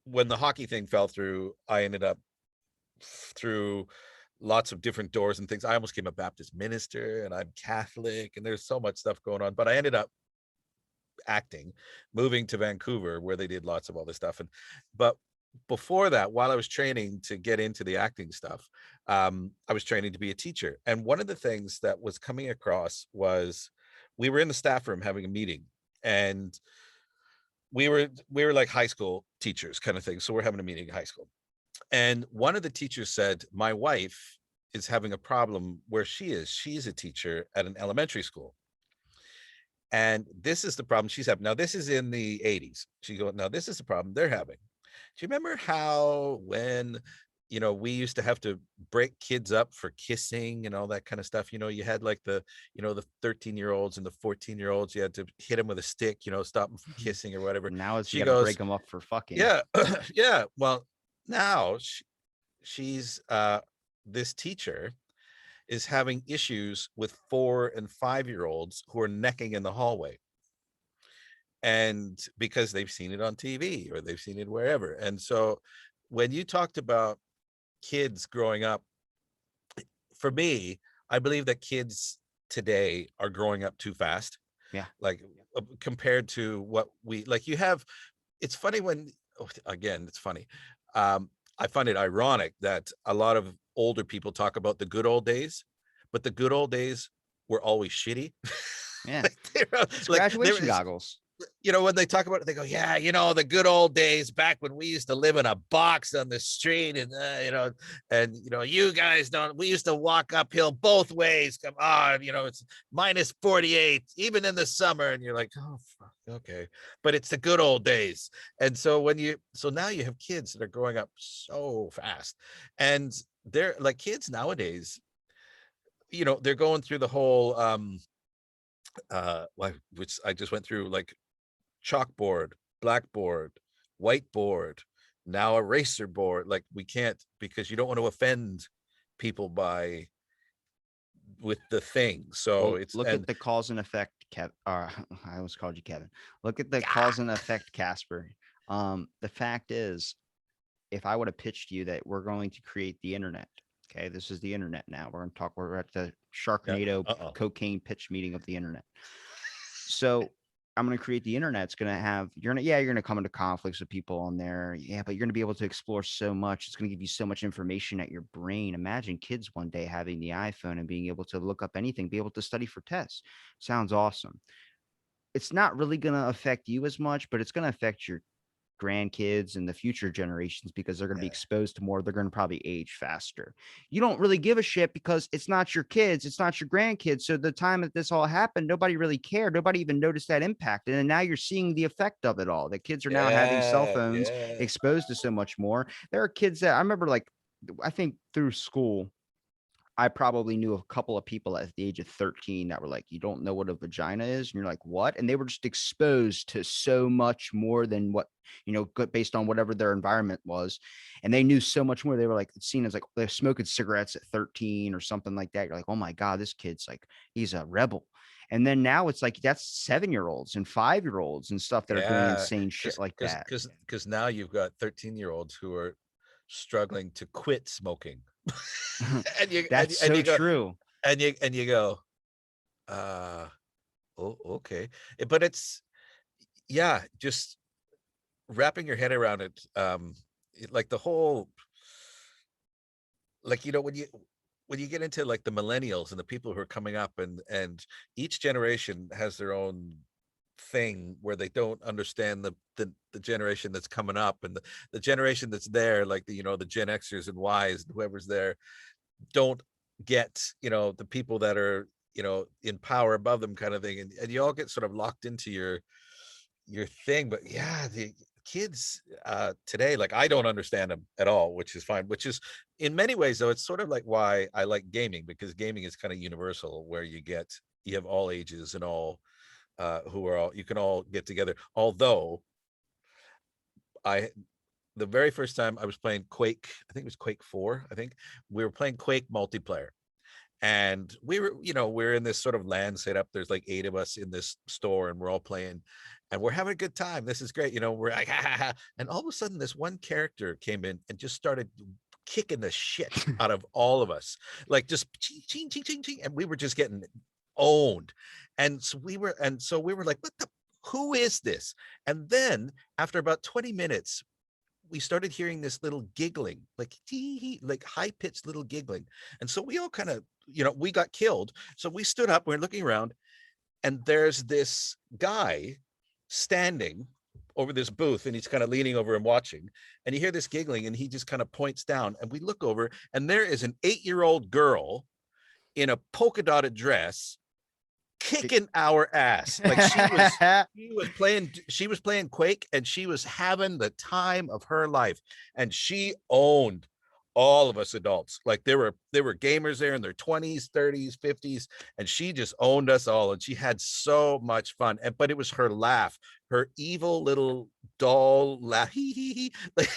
when the hockey thing fell through, I ended up through lots of different doors and things. I almost became a Baptist minister, and I'm Catholic, and there's so much stuff going on. But I ended up acting, moving to Vancouver, where they did lots of all this stuff. But before that, while I was training to get into the acting stuff, I was training to be a teacher. And one of the things that was coming across was, we were in the staff room having a meeting, and we were like high school teachers kind of thing. So we're having a meeting in high school. And one of the teachers said, my wife is having a problem where she's a teacher at an elementary school. And this is the problem she's having. Now, this is in the 80s. She goes, now this is the problem they're having. Do you remember how when, we used to have to break kids up for kissing and all that kind of stuff? You had like the 13-year-olds and the 14-year-olds, you had to hit them with a stick, stop them from kissing or whatever. Now it's you She got to break goes, them up for fucking. yeah, yeah. Well, now she's this teacher is having issues with 4 and 5-year-olds who are necking in the hallway. And because they've seen it on TV or they've seen it wherever. And so when you talked about kids growing up, for me, I believe that kids today are growing up too fast. Yeah. Like compared to what we like, it's funny when, again, it's funny. I find it ironic that a lot of older people talk about the good old days, but the good old days were always shitty. Yeah. It's like graduation goggles. when they talk about it, they go, yeah, the good old days back when we used to live in a box on the street and, you guys we used to walk uphill both ways. Come on, it's minus 48, even in the summer. And you're like, oh, fuck, okay. But it's the good old days. And so now you have kids that are growing up so fast, and they're like kids nowadays, they're going through the whole, which I just went through, like chalkboard, blackboard, whiteboard, now eraser board. Like we can't, because you don't want to offend people with the thing. So Well, look at the cause and effect, Kev. I almost called you Kevin. Look at the cause and effect, Casper. The fact is, if I would have pitched you that we're going to create the internet, okay, this is the internet now. We're at the Sharknado cocaine pitch meeting of the internet. So I'm going to create the internet. It's going to have, you're going to come into conflicts with people on there. Yeah, but you're going to be able to explore so much. It's going to give you so much information at your brain. Imagine kids one day having the iPhone and being able to look up anything, be able to study for tests. Sounds awesome. It's not really going to affect you as much, but it's going to affect your grandkids and the future generations because they're going to be exposed to more. They're going to probably age faster. You don't really give a shit because it's not your kids, it's not your grandkids. So the time that this all happened, nobody really cared. Nobody even noticed that impact. And now you're seeing the effect of it all. The kids are now having cell phones, exposed to so much more. There are kids that I remember, like, I think through school, I probably knew a couple of people at the age of 13 that were like, you don't know what a vagina is. And you're like, what? And they were just exposed to so much more than what, based on whatever their environment was. And they knew so much more. They were like seen as like they're smoking cigarettes at 13 or something like that. You're like, oh my God, this kid's like, he's a rebel. And then now it's like that's 7-year-olds and 5-year-olds and stuff that are doing insane shit like that. Because now you've got 13-year-olds who are struggling to quit smoking. That's so true. And you go, oh, okay. But it's, just wrapping your head around it. Like the whole, like, when you get into like the millennials and the people who are coming up, and each generation has their own thing where they don't understand the generation that's coming up, and the generation that's there, like the Gen Xers and Ys, whoever's there, don't get the people that are in power above them, kind of thing, and you all get sort of locked into your thing. But the kids today, like, I don't understand them at all, which is fine, which is in many ways, though, it's sort of like why I like gaming, because gaming is kind of universal, where you have all ages and all you can all get together. Although the very first time I was playing Quake, I think it was Quake 4, I think we were playing Quake multiplayer, and we're in this sort of LAN setup. There's like 8 of us in this store, and we're all playing, and we're having a good time. This is great. We're like, ha, ha, ha. And all of a sudden this one character came in and just started kicking the shit out of all of us, like just ching, ching, ching, ching, and we were just getting owned. And so we were like, who is this? And then after about 20 minutes, we started hearing this little giggling, like like high-pitched little giggling. And so we all kind of, we got killed. So we stood up, we're looking around, and there's this guy standing over this booth, and he's kind of leaning over and watching, and you hear this giggling, and he just kind of points down, and we look over, and there is an 8-year-old girl in a polka dotted dress kicking our ass. Like she was playing Quake, and she was having the time of her life, and she owned all of us adults. Like there were gamers there in their 20s, 30s, 50s, and she just owned us all, and she had so much fun. And but it was her laugh, her evil little doll laugh. Like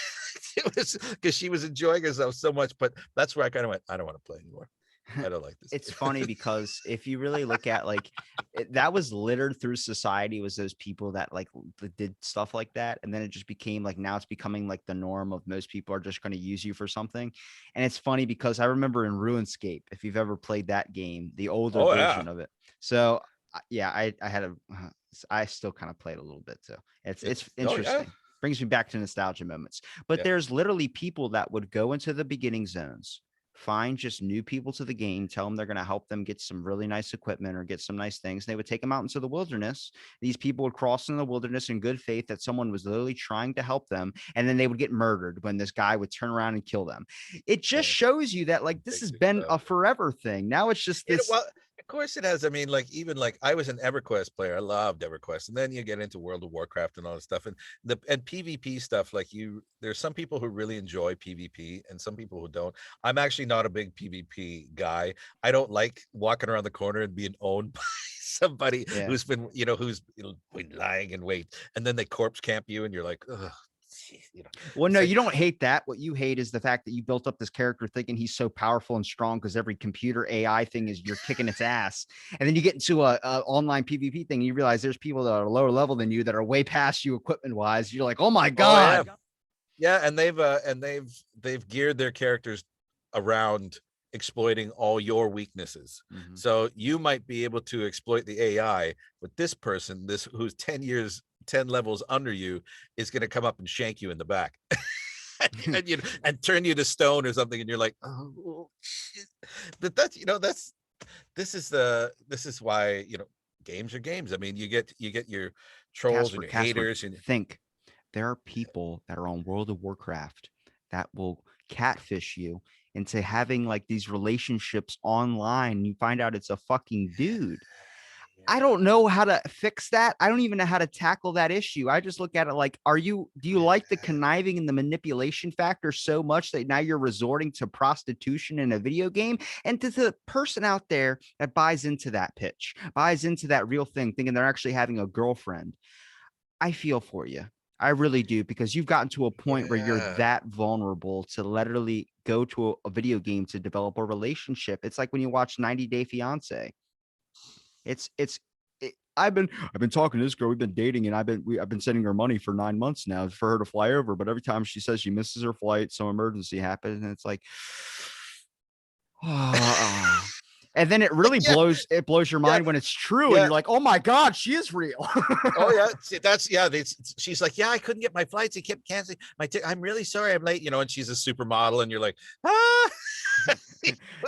it was because she was enjoying herself so much. But that's where I kind of went, I don't want to play anymore. I don't like this. It's funny because if you really look at like that was littered through society, was those people that like did stuff like that, and then it just became like, now it's becoming like the norm of most people are just going to use you for something. And it's funny because I remember in RuneScape, if you've ever played that game, the older Oh yeah. version of it. So yeah, I had a I still kind of played a little bit too. It's Oh yeah. interesting. Brings me back to nostalgia moments. But Yeah. there's literally people that would go into the beginning zones, find just new people to the game, tell them they're going to help them get some really nice equipment or get some nice things. They would take them out into the wilderness. These people would cross in the wilderness in good faith that someone was literally trying to help them. And then they would get murdered when this guy would turn around and kill them. It just Yeah. shows you that like this Takes has your been stuff. a forever thing. Now it's just It, this. well, of course it has. I mean, like even like I was an EverQuest player. I loved EverQuest, and then you get into World of Warcraft and all this stuff, and PvP stuff. Like there's some people who really enjoy PvP, and some people who don't. I'm actually not a big PvP guy. I don't like walking around the corner and being owned by somebody Yeah. who's been, who's been lying in wait, and then they corpse camp you, and you're like, ugh. Well, It's no, like, you don't hate that. What you hate is the fact that you built up this character thinking he's so powerful and strong because every computer AI thing is you're kicking its ass. And then you get into a online PvP thing, and you realize there's people that are lower level than you that are way past you equipment wise. You're like, oh my oh yeah, God. yeah, and they've geared their characters around exploiting all your weaknesses. Mhm. So you might be able to exploit the AI, but this person, this who's 10 levels under you, is going to come up and shank you in the back. and turn you to stone or something, and you're like, oh shit. But that's this is why games are games. I mean, you get your trolls and your Casper, haters and think there are people that are on World of Warcraft that will catfish you into having like these relationships online. You find out it's a fucking dude. I don't know how to fix that. I don't even know how to tackle that issue. I just look at it like, do you like the conniving and the manipulation factor so much that now you're resorting to prostitution in a video game? And to the person out there that buys into that pitch, buys into that real thing, thinking they're actually having a girlfriend, I feel for you. I really do, because you've gotten to a point where you're yeah. that vulnerable to literally go to a video game to develop a relationship. It's like when you watch 90 Day Fiance. I've been talking to this girl. We've been dating, and I've been sending her money for 9 months now for her to fly over. But every time she says she misses her flight, some emergency happens, and it's like, oh. And then it really Yeah, blows your yeah, mind when it's true, and yeah. you're like, oh my God, she is real. Oh yeah, that's yeah. She's like, yeah, I couldn't get my flights. He kept canceling my ticket. I'm really sorry, I'm late. And she's a supermodel, and you're like, ah.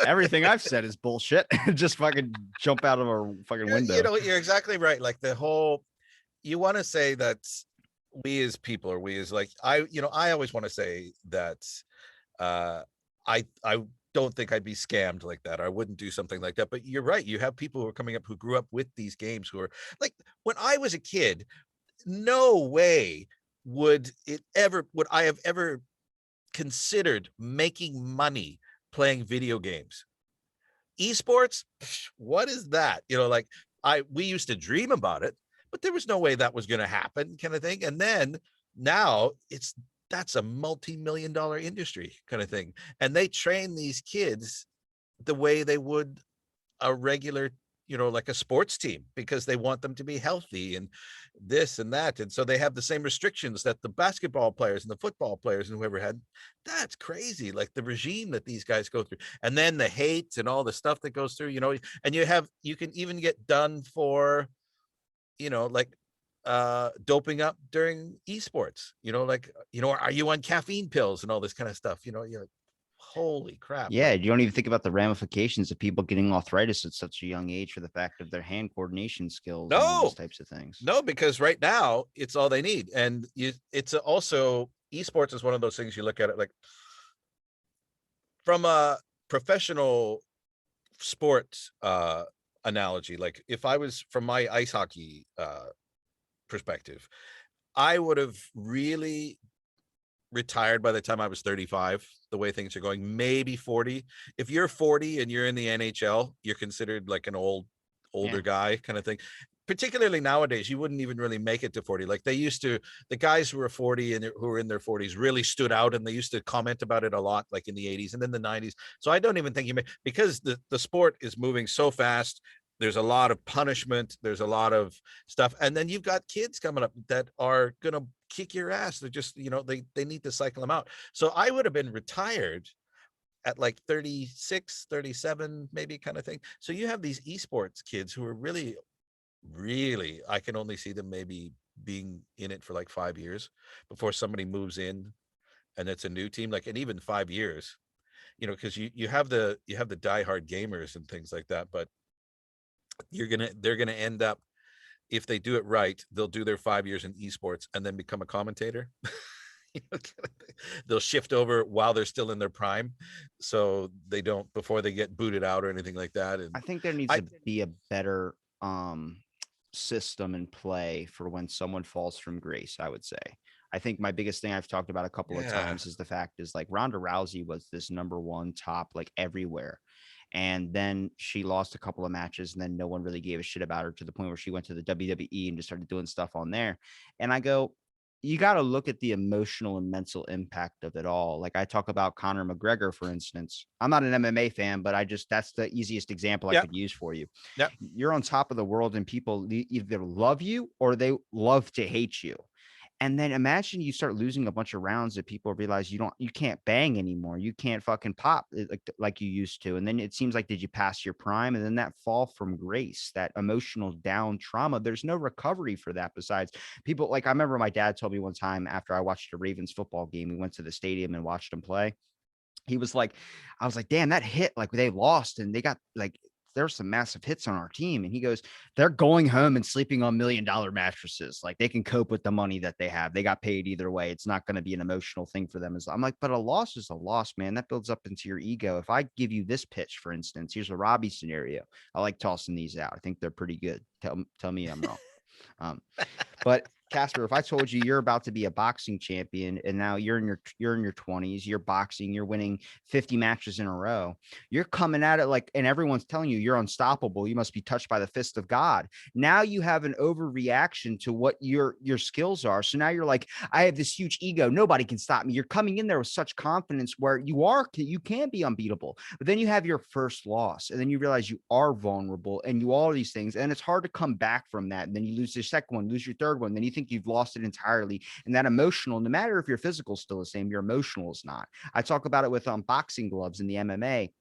Everything I've said is bullshit. Just fucking jump out of a fucking window. You're exactly right. Like the whole, you want to say that we as people, or we as like I always want to say that uh I don't think I'd be scammed like that. I wouldn't do something like that. But you're right. You have people who are coming up who grew up with these games, who are like, when I was a kid, no way would I have ever considered making money playing video games. Esports, what is that? Like we used to dream about it, but there was no way that was going to happen, kind of thing. And then now that's a multi-million-dollar industry kind of thing. And they train these kids the way they would a regular, like a sports team, because they want them to be healthy and this and that. And so they have the same restrictions that the basketball players and the football players and whoever had. That's crazy. Like the regime that these guys go through, and then the hate and all the stuff that goes through, and you can even get done for, like doping up during esports, like, are you on caffeine pills and all this kind of stuff, you're like, holy crap. Yeah, Like, you don't even think about the ramifications of people getting arthritis at such a young age for the fact of their hand coordination skills and all these no, types of things. no, because right now it's all they need. And it's also, esports is one of those things, you look at it like from a professional sports analogy. Like if I was from my ice hockey perspective, I would have really retired by the time I was 35, the way things are going, maybe 40. If you're 40 and you're in the NHL, you're considered like an older Yeah. guy kind of thing. Particularly nowadays, you wouldn't even really make it to 40. Like they used to, the guys who were 40 and who were in their 40s really stood out, and they used to comment about it a lot, like in the 80s and then the 90s. So I don't even think you may, because the sport is moving so fast. There's a lot of punishment. There's a lot of stuff. And then you've got kids coming up that are going to kick your ass. They're just, they need to cycle them out. So I would have been retired at like 36, 37, maybe, kind of thing. So you have these esports kids who are really, really, I can only see them maybe being in it for like 5 years before somebody moves in and it's a new team. Like, and even 5 years, because you have the diehard gamers and things like that, but they're gonna end up, if they do it right, they'll do their 5 years in esports and then become a commentator. You know, they'll shift over while they're still in their prime, so they don't, before they get booted out or anything like that. And I think there needs I, to be a better system in play for when someone falls from grace, I would say. I think my biggest thing I've talked about a couple of yeah, times is the fact is like Ronda Rousey was this number one top like everywhere. And then she lost a couple of matches, and then no one really gave a shit about her to the point where she went to the WWE and just started doing stuff on there. And I go, you got to look at the emotional and mental impact of it all. Like I talk about Conor McGregor, for instance. I'm not an MMA fan, but that's the easiest example I yeah, could use for you. yeah. You're on top of the world, and people either love you or they love to hate you. And then imagine you start losing a bunch of rounds that people realize you can't bang anymore. You can't fucking pop like you used to. And then it seems like, did you pass your prime? And then that fall from grace, that emotional down trauma, there's no recovery for that. Besides people, like I remember my dad told me one time after I watched a Ravens football game, we went to the stadium and watched them play. He was like, I was like, damn, that hit, like they lost and they got like, there's some massive hits on our team. And he goes, they're going home and sleeping on $1 million mattresses. Like they can cope with the money that they have. They got paid either way. It's not going to be an emotional thing for them. I'm like, but a loss is a loss, man. That builds up into your ego. If I give you this pitch, for instance, here's a Robbie scenario. I like tossing these out. I think they're pretty good. Tell me I'm wrong. Um, but Casper, if I told you you're about to be a boxing champion and now you're in your 20s, you're boxing, you're winning 50 matches in a row, you're coming at it like, and everyone's telling you you're unstoppable. You must be touched by the fist of God. Now you have an overreaction to what your skills are. So now you're like, I have this huge ego. Nobody can stop me. You're coming in there with such confidence where you can be unbeatable. But then you have your first loss, and then you realize you are vulnerable and you all these things, and it's hard to come back from that. And then you lose your second one, lose your third one, then you think you've lost it entirely. And that emotional, no matter if your physical is still the same, your emotional is not. I talk about it with boxing gloves in the MMA.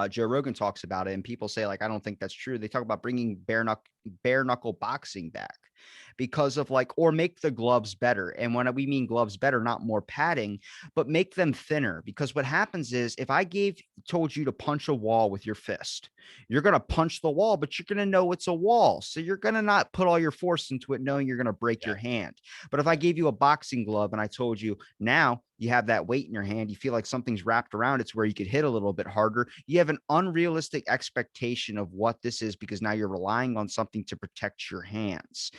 Joe Rogan talks about it, and people say like, I don't think that's true. They talk about bringing bare knuckle boxing back because of like, or make the gloves better. And when we mean gloves better, not more padding, but make them thinner. Because what happens is if I told you to punch a wall with your fist, you're going to punch the wall, but you're going to know it's a wall. So you're going to not put all your force into it, knowing you're going to break Yeah. your hand. But if I Yeah. gave you a boxing glove and I told you now you have that weight in your hand, you feel like something's wrapped around it's where you could hit a little bit harder. You have an unrealistic expectation of what this is because now you're relying on something to protect your hands.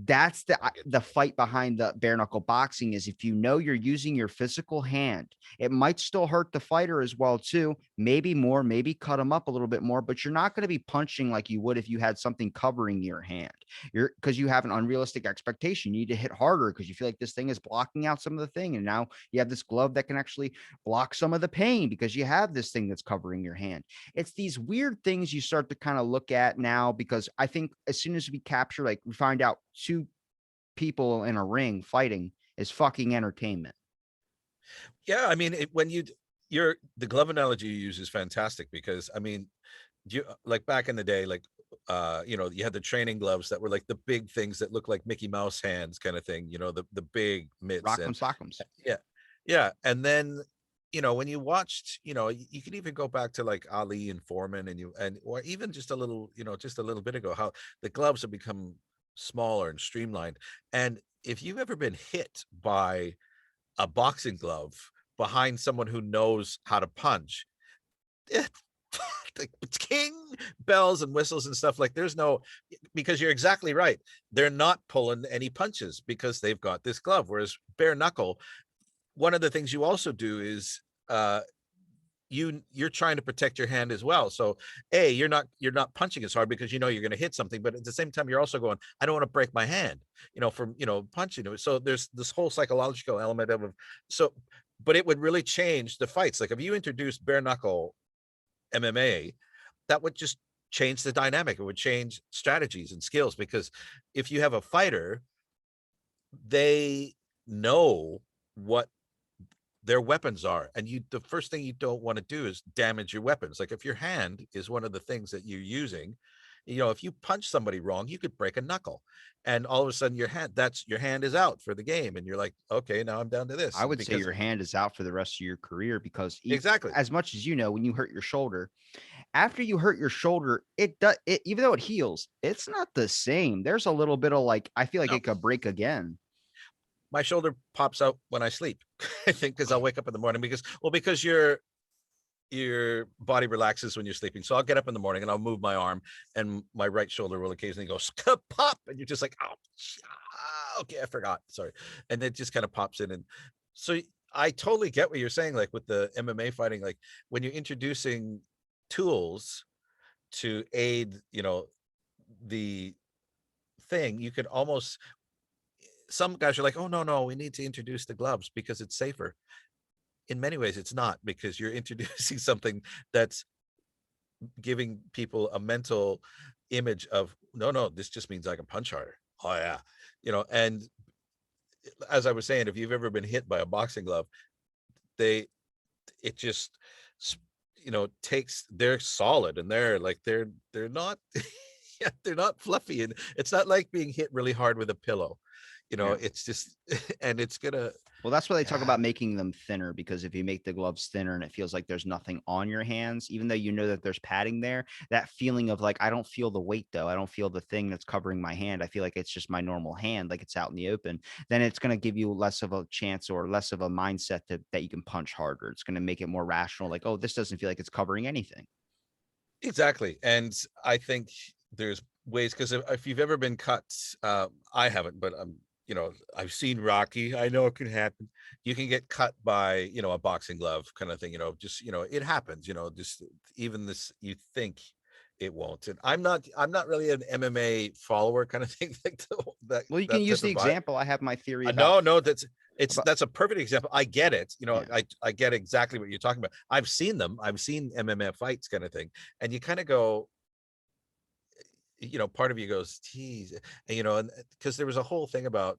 That's the fight behind the bare knuckle boxing is if you know you're using your physical hand, it might still hurt the fighter as well too, maybe more, maybe cut them up a little bit more, but you're not going to be punching like you would if you had something covering your hand. Because you have an unrealistic expectation. You need to hit harder because you feel like this thing is blocking out some of the thing. And now you have this glove that can actually block some of the pain because you have this thing that's covering your hand. It's these weird things you start to kind of look at now, because I think as soon as we capture, like we find out two people in a ring fighting is fucking entertainment. Yeah, I mean, the glove analogy you use is fantastic because I mean, you like back in the day, like you had the training gloves that were like the big things that look like Mickey Mouse hands kind of thing, the big mitts. And Rock'em sock'ems. yeah, yeah. And then when you watched, you can even go back to like Ali and Foreman, or even just a little, just a little bit ago, how the gloves have become smaller and streamlined. And if you've ever been hit by a boxing glove behind someone who knows how to punch, it, like king bells and whistles and stuff. Like there's no, because you're exactly right. They're not pulling any punches because they've got this glove. Whereas bare knuckle, one of the things you also do is you're trying to protect your hand as well. So you're not punching as hard because you know you're going to hit something, but at the same time you're also going, I don't want to break my hand, from punching it. So there's this whole psychological element of so, but it would really change the fights. Like if you introduced bare knuckle MMA, that would just change the dynamic. It would change strategies and skills, because if you have a fighter, they know what their weapons are, and the first thing you don't want to do is damage your weapons. Like if your hand is one of the things that you're using, if you punch somebody wrong, you could break a knuckle, and all of a sudden your hand is out for the game, and you're like, okay, now I'm down to this I would say because your hand is out for the rest of your career because exactly. as much as when you hurt your shoulder, after you hurt your shoulder, even though it heals, it's not the same. There's a little bit of like, I feel like No, it could break again. my shoulder pops out when I sleep. I think because I'll wake up in the morning because your body relaxes when you're sleeping. So I'll get up in the morning and I'll move my arm, and my right shoulder will occasionally go pop, and you're just like, oh, okay, I forgot. Sorry. And it just kind of pops in. And so I totally get what you're saying. Like with the MMA fighting, like when you're introducing tools to aid, the thing, you could almost, some guys are like, oh, no, we need to introduce the gloves because it's safer. In many ways, it's not, because you're introducing something that's giving people a mental image of, no, this just means I can punch harder. Oh yeah. And as I was saying, if you've ever been hit by a boxing glove, it just, takes, they're solid, and they're not, yeah, they're not fluffy, and it's not like being hit really hard with a pillow. Yeah. It's just, and it's gonna, Well, that's why they talk yeah, about making them thinner, because if you make the gloves thinner and it feels like there's nothing on your hands, even though you know that there's padding there, that feeling of like, I don't feel the weight though. I don't feel the thing that's covering my hand. I feel like it's just my normal hand, like it's out in the open. Then it's going to give you less of a chance or less of a mindset that you can punch harder. It's going to make it more rational. Like, oh, this doesn't feel like it's covering anything. exactly. And I think there's ways, because if you've ever been cut, I haven't, but I've seen Rocky. I know it can happen. You can get cut by, a boxing glove kind of thing, just, it happens, just even this, you think it won't. And I'm not really an MMA follower kind of thing, like that, Well, you can that use type the of vibe. example. I have my theory about, No, about that's a perfect example. I get it. yeah. I get exactly what you're talking about. I've seen them. I've seen MMA fights kind of thing. And you kind of go, part of you goes, geez, and because there was a whole thing about,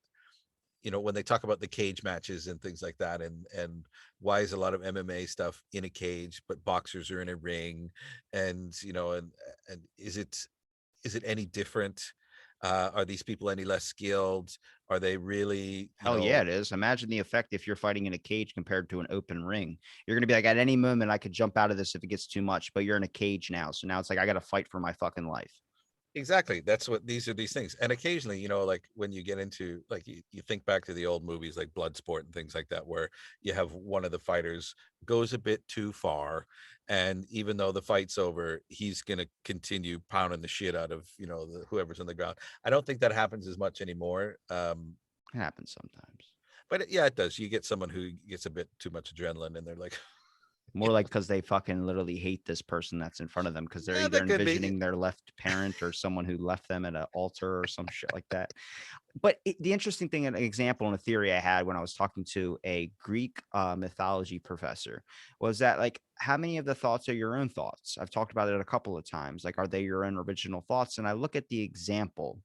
when they talk about the cage matches and things like that, and why is a lot of MMA stuff in a cage, but boxers are in a ring, and and is it any different? Are these people any less skilled? Are they really, Hell yeah, it is. Imagine the effect if you're fighting in a cage compared to an open ring. You're going to be like, at any moment, I could jump out of this if it gets too much, but you're in a cage now. So now it's like, I got to fight for my fucking life. exactly, that's what these are, these things. And occasionally, like when you get into, like, you think back to the old movies like Bloodsport and things like that, where you have one of the fighters goes a bit too far, and even though the fight's over, he's going to continue pounding the shit out of, whoever's on the ground. I don't think that happens as much anymore. It happens sometimes. But yeah, it does. You get someone who gets a bit too much adrenaline, and they're like, More like because they fucking literally hate this person that's in front of them because they're yeah, either that could be. envisioning their left parent or someone who left them at an altar or some shit like that. But the interesting thing, an example and a theory I had when I was talking to a Greek mythology professor was that, like, how many of the thoughts are your own thoughts? I've talked about it a couple of times. Like, are they your own original thoughts? And I look at the example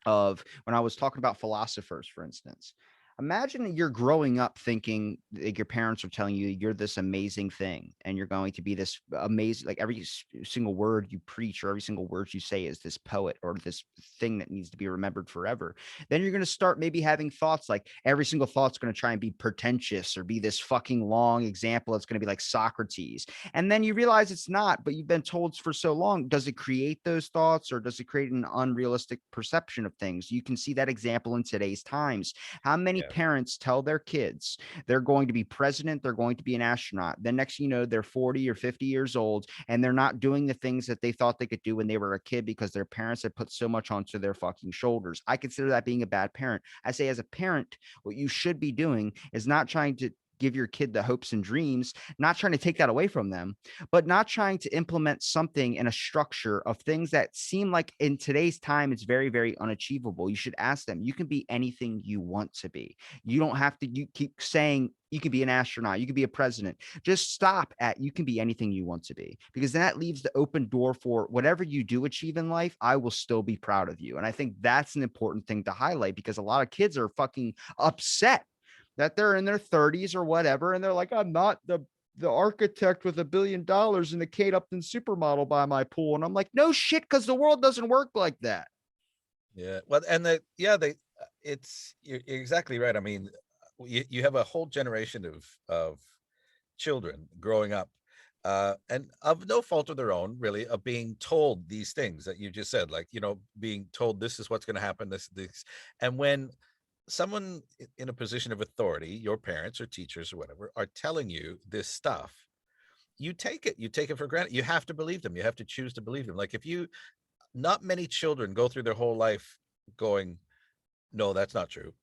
of when I was talking about philosophers, for instance. Imagine that you're growing up thinking like your parents are telling you you're this amazing thing and you're going to be this amazing, like every single word you preach or every single word you say is this poet or this thing that needs to be remembered forever. Then you're going to start maybe having thoughts like every single thought's going to try and be pretentious or be this fucking long example. It's going to be like Socrates. And then you realize it's not, but you've been told for so long. Does it create those thoughts or does it create an unrealistic perception of things? You can see that example in today's times. How many Yeah. parents tell their kids they're going to be president, they're going to be an astronaut. Then next thing you know, they're 40 or 50 years old and they're not doing the things that they thought they could do when they were a kid because their parents had put so much onto their fucking shoulders. I consider that being a bad parent. I say, as a parent, what you should be doing is not trying to give your kid the hopes and dreams, not trying to take that away from them, but not trying to implement something in a structure of things that seem like in today's time it's very, very unachievable. You should ask them, you can be anything you want to be. You don't have to, you keep saying you can be an astronaut, you can be a president. Just stop at you can be anything you want to be, because then that leaves the open door for whatever you do achieve in life, I will still be proud of you. And I think that's an important thing to highlight, because a lot of kids are fucking upset that they're in their 30s or whatever, and they're like, I'm not the architect with $1 billion and the Kate Upton supermodel by my pool. And I'm like, no shit, because the world doesn't work like that. Yeah. Well, and you're exactly right. I mean, you have a whole generation of children growing up, and of no fault of their own, really, of being told these things that you just said, like, being told this is what's going to happen, this, and when someone in a position of authority, your parents or teachers or whatever, are telling you this stuff, you take it for granted. You have to believe them. You have to choose to believe them. Like, not many children go through their whole life going, no, that's not true.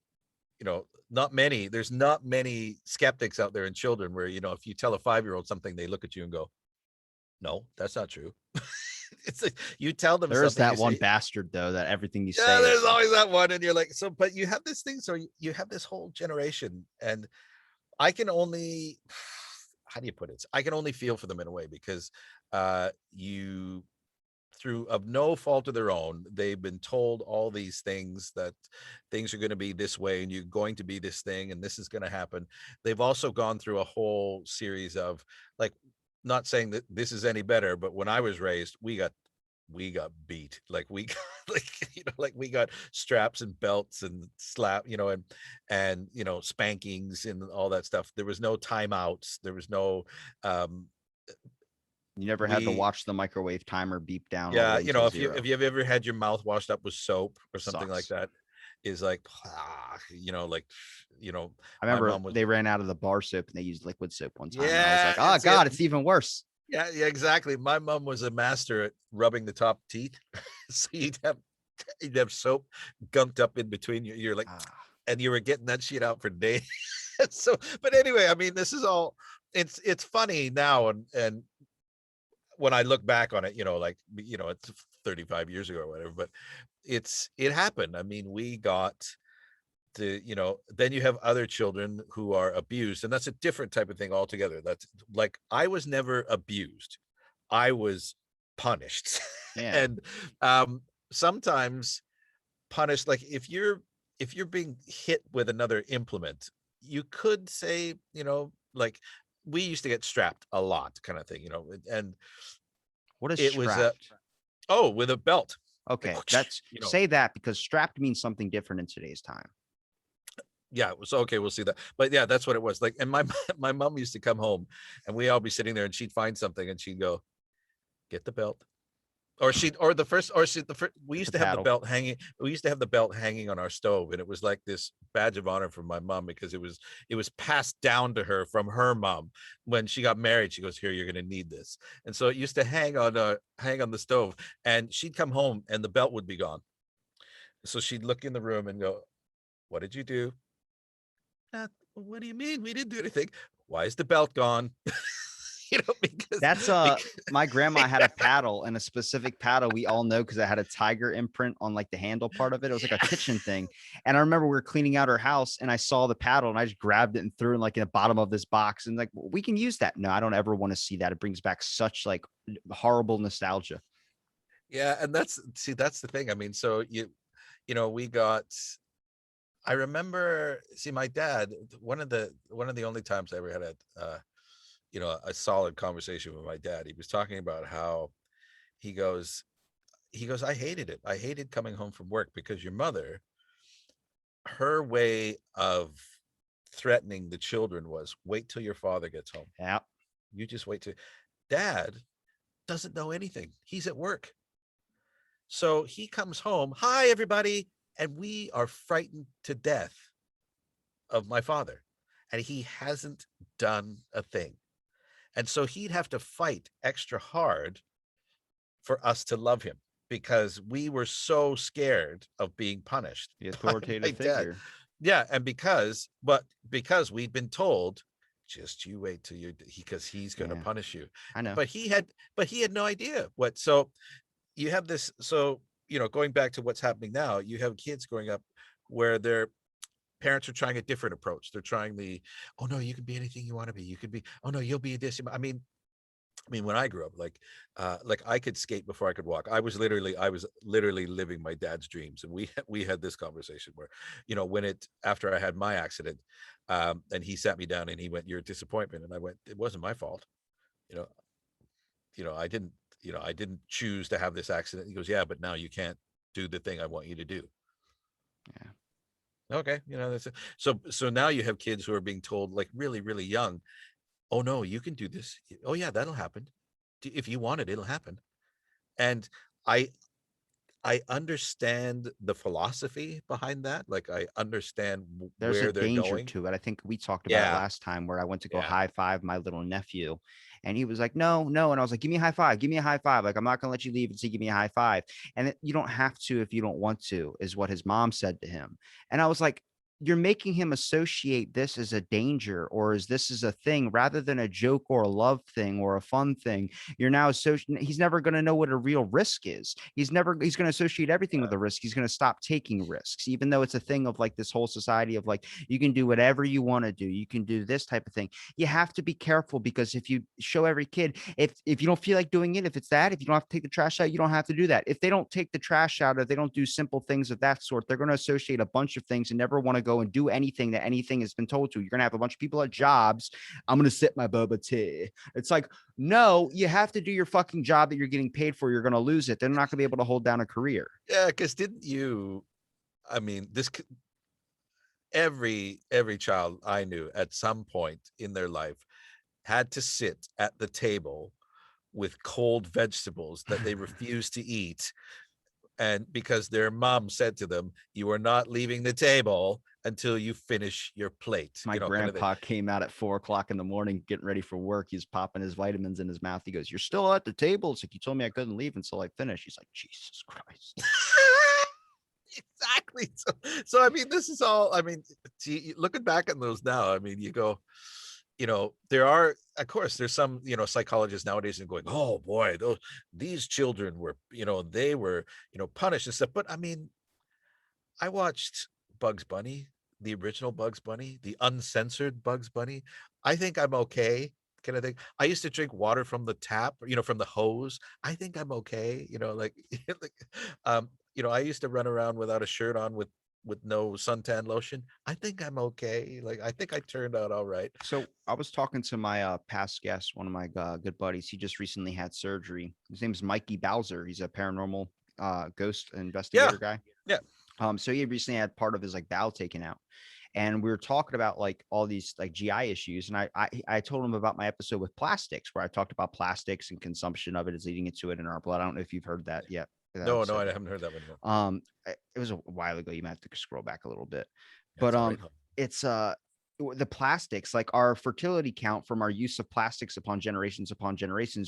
Not many. There's not many skeptics out there in children where, if you tell a 5-year-old something, they look at you and go, no, that's not true. It's like you tell them There is something, that you one say, bastard though, that everything you yeah, say there's is always that one. And you're like, so, but you have this thing. So you have this whole generation, and I can only, how do you put it? I can only feel for them in a way, because you, through of no fault of their own, they've been told all these things, that things are going to be this way and you're going to be this thing and this is going to happen. They've also gone through a whole series of, like, not saying that this is any better, but when I was raised, we got beat. Like, we got, like, like, we got straps and belts and and spankings and all that stuff. There was no timeouts. There was no um you never had to we watch the microwave timer beep down all the yeah, way until if zero. you've ever had your mouth washed up with soap or something like Sucks. that, is like, like, I my remember mom was, they ran out of the bar soap and they used liquid soap one time, and I was yeah, like, oh God, it's even worse. yeah, exactly. My mom was a master at rubbing the top teeth. So you'd have soap gunked up in between you're like, Ah, and you were getting that shit out for days. So, but anyway, I mean, this is all, it's funny now, and when I look back on it, like, it's 35 years ago or whatever, but it happened. I mean, we got to, then you have other children who are abused, and that's a different type of thing altogether. That's like, I was never abused. I was punished. yeah. And sometimes punished, like, if you're being hit with another implement, you could say, like, we used to get strapped a lot, kind of thing, and What is it was strapped? oh, with a belt, like, Okay, that's you know say that, because strapped means something different in today's time. yeah, it was okay, we'll see that, but yeah, that's what it was like. And my my mom used to come home, and we all be sitting there, and she'd find something, and she'd go, get the belt. Or she'd or the first or she the first, we Get used the to have the paddle. belt hanging, on our stove, and it was like this badge of honor from my mom, because it was passed down to her from her mom. When she got married, she goes, here, you're going to need this. And so it used to hang on the stove, and she'd come home and the belt would be gone. So she'd look in the room and go, what did you do? What do you mean? We didn't do anything. Why is the belt gone? Because, That's because my grandma had a paddle, and a specific paddle we all know because it had a tiger imprint on like the handle part of it. It was like a kitchen thing. And I remember we were cleaning out her house and I saw the paddle and I just grabbed it and threw it in the bottom of this box, and like, we can use that. No, I don't ever want to see that. It brings back such like horrible nostalgia. yeah, and that's the thing. I mean, so we got, I remember, see, my dad, one of the only times I ever had a solid conversation with my dad. He was talking about how he goes, I hated it. I hated coming home from work, because your mother, her way of threatening the children was, wait till your father gets home. Yeah. You just wait till dad doesn't know anything. He's at work. So he comes home, hi everybody, and we are frightened to death. of my father, and he hasn't done a thing. And so he'd have to fight extra hard for us to love him because we were so scared of being punished The by my authoritative dad. figure. Yeah, and because we'd been told, just you wait till you, because he's going to Yeah, punish you. I know. But he had no idea what. So you have this. So going back to what's happening now, you have kids growing up where their parents are trying a different approach. They're trying oh no, you can be anything you want to be. You can be, oh no, you'll be this. I mean, when I grew up, like I could skate before I could walk. I was literally living my dad's dreams, and we had this conversation where, after I had my accident, and he sat me down and he went, "You're a disappointment," and I went, "It wasn't my fault. You know, I didn't, I didn't choose to have this accident." He goes, "Yeah, but now you can't do the thing I want you to do." Yeah. Okay, so now you have kids who are being told, like, really, really young, "Oh no, you can do this. Oh yeah, that'll happen. If you want it, it'll happen." And I I understand the philosophy behind that. Like, I understand There's a where they're danger going. to it. I think we talked about it Yeah, last time where I went to go yeah. high five my little nephew and he was like, no, no. And I was like, give me a high five. Give me a high five. Like, I'm not going to let you leave until you give me a high five. And you don't have to if you don't want to, is what his mom said to him. And I was like, you're making him associate this as a danger or as this is a thing rather than a joke or a love thing or a fun thing. You're now he's never going to know what a real risk is. He's going to associate everything with a risk. He's going to stop taking risks, even though it's a thing of like this whole society of like, you can do whatever you want to do. You can do this type of thing. You have to be careful because if you show every kid, if you don't feel like doing it, if you don't have to take the trash out, you don't have to do that. If they don't take the trash out or they don't do simple things of that sort, they're going to associate a bunch of things and never want to go and do anything that anything has been told to. You're going to have a bunch of people at jobs. I'm going to sip my boba tea. It's like, no, you have to do your fucking job that you're getting paid for. You're going to lose it. They're not going to be able to hold down a career. Yeah, because didn't you, I mean, every child I knew at some point in their life had to sit at the table with cold vegetables that they refused to eat, and because their mom said to them, "You are not leaving the table until you finish your plate," My kind of thing. grandpa came out at 4 o'clock in the morning, getting ready for work. He's popping his vitamins in his mouth. He goes, "You're still at the table." It's like, you told me I couldn't leave until I finish. He's like, Jesus Christ. Exactly. So I mean, this is all. I mean, looking back at those now, I mean, you go, there are, of course, there's some, psychologists nowadays and going, "Oh boy, these children were, they were, punished and stuff." But I mean, I watched Bugs Bunny, the original Bugs Bunny, the uncensored Bugs Bunny. I think I'm okay, kind of thing. I used to drink water from the tap, from the hose. I think I'm okay, like, like, I used to run around without a shirt on with no suntan lotion. I think I'm okay. Like, I think I turned out all right. So I was talking to my past guest, one of my good buddies. He just recently had surgery. His name is Mikey Bowser. He's a paranormal ghost Yeah, investigator guy. yeah, So he recently had part of his like bowel taken out, and we were talking about like all these like GI issues. And I told him about my episode with plastics, where I talked about plastics and consumption of it is leading into it in our blood. I don't know if you've heard that yet. That no, no, episode. I haven't heard that one yet. It was a while ago. You might have to scroll back a little bit, but That's all right. it's the plastics, like our fertility count from our use of plastics upon generations,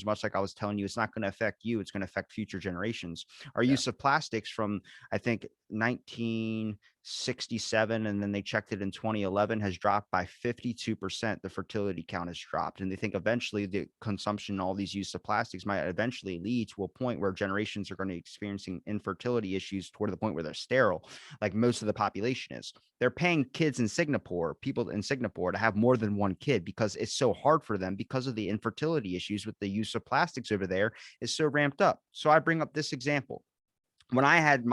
much like I was telling you, it's not going to affect you, it's going to affect future generations. Our Yeah, use of plastics from, I think, 1967, and then they checked it in 2011, has dropped by 52%. The fertility count has dropped. And they think eventually the consumption, all these use of plastics might eventually lead to a point where generations are going to be experiencing infertility issues toward the point where they're sterile, like most of the population is. They're paying kids in Singapore, people in Singapore, to have more than one kid because it's so hard for them because of the infertility issues with the use of plastics over there is so ramped up. So I bring up this example. When I had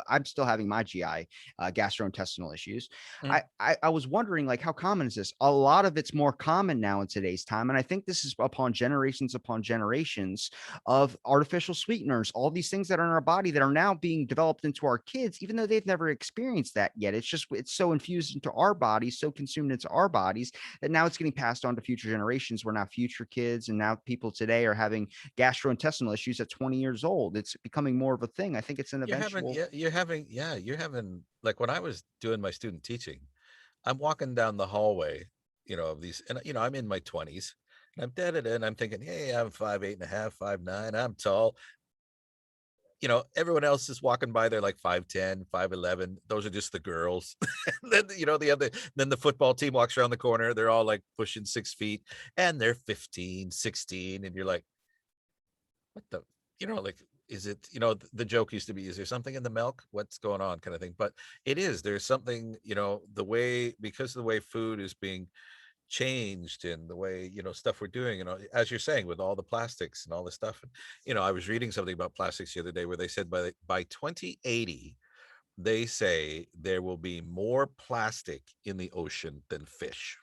I'm still having my GI gastrointestinal issues. mhm. I was wondering, like, how common is this? A lot of it's more common now in today's time, and I think this is upon generations of artificial sweeteners, all these things that are in our body that are now being developed into our kids, even though they've never experienced that yet. It's so infused into our bodies, so consumed into our bodies that now it's getting passed on to future generations. Where now future kids and now people today are having gastrointestinal issues at 20 years old. It's becoming more of a thing. I think it's an You're having, eventual. yeah, you're having, like, when I was doing my student teaching, I'm walking down the hallway, of these, and I'm in my 20s, and I'm dead, and I'm thinking, hey, I'm 5'8.5", 5'9", I'm tall. Everyone else is walking by, they're like 5'10", 5'11". Those are just the girls. Then, then the football team walks around the corner. They're all like pushing 6 feet, and they're 15, 16. And you're like, what the, like, is it, the joke used to be, is there something in the milk? What's going on, kind of thing. But there's something, because of the way food is being changed in the way stuff we're doing, as you're saying, with all the plastics and all this stuff. And I was reading something about plastics the other day where they said by 2080 they say there will be more plastic in the ocean than fish,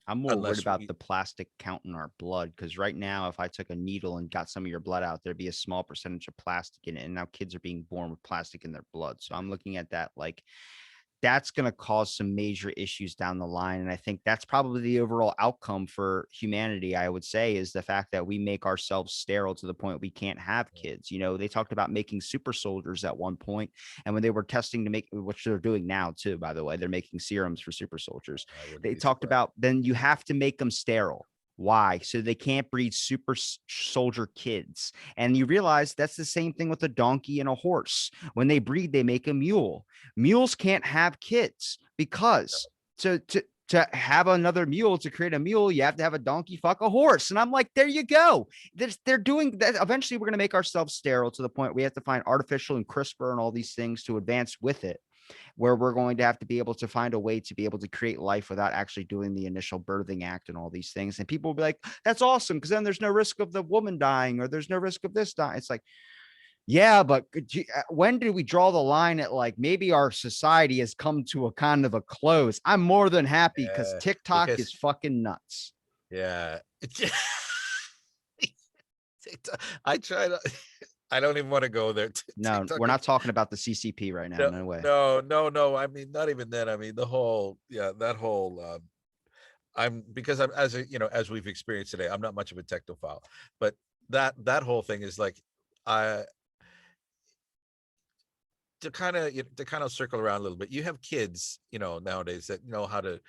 I'm more worried unless about we the plastic count in our blood, because right now, if I took a needle and got some of your blood out, there'd be a small percentage of plastic in it. And now kids are being born with plastic in their blood. So I'm looking at that like that's going to cause some major issues down the line. And I think that's probably the overall outcome for humanity, I would say, is the fact that we make ourselves sterile to the point we can't have kids. They talked about making super soldiers at one point, and when they were testing to make, which they're doing now too, by the way, they're making serums for super soldiers. I wouldn't They be talked surprised. about then you have to make them sterile. Why? So they can't breed super soldier kids. And you realize that's the same thing with a donkey and a horse. When they breed, they make a mule. Mules can't have kids because to have another mule, to create a mule, you have to have a donkey fuck a horse. And I'm like, there you go. They're doing that. Eventually, we're going to make ourselves sterile to the point we have to find artificial and CRISPR and all these things to advance with it, where we're going to have to be able to find a way to be able to create life without actually doing the initial birthing act and all these things. And people will be like, that's awesome, because then there's no risk of the woman dying, or there's no risk of this dying. It's like, yeah, but when did we draw the line at like maybe our society has come to a kind of a close? I'm more than happy because TikTok Because is fucking nuts. yeah. I try to I don't even want to go there. No, TikTok we're is not talking about the CCP right now. no, No way. no, no, no. I mean, not even that. I mean, the whole, that whole. I'm because I'm as we've experienced today. I'm not much of a technophile, but that whole thing is like, I to kind of circle around a little bit. You have kids, nowadays that know how to,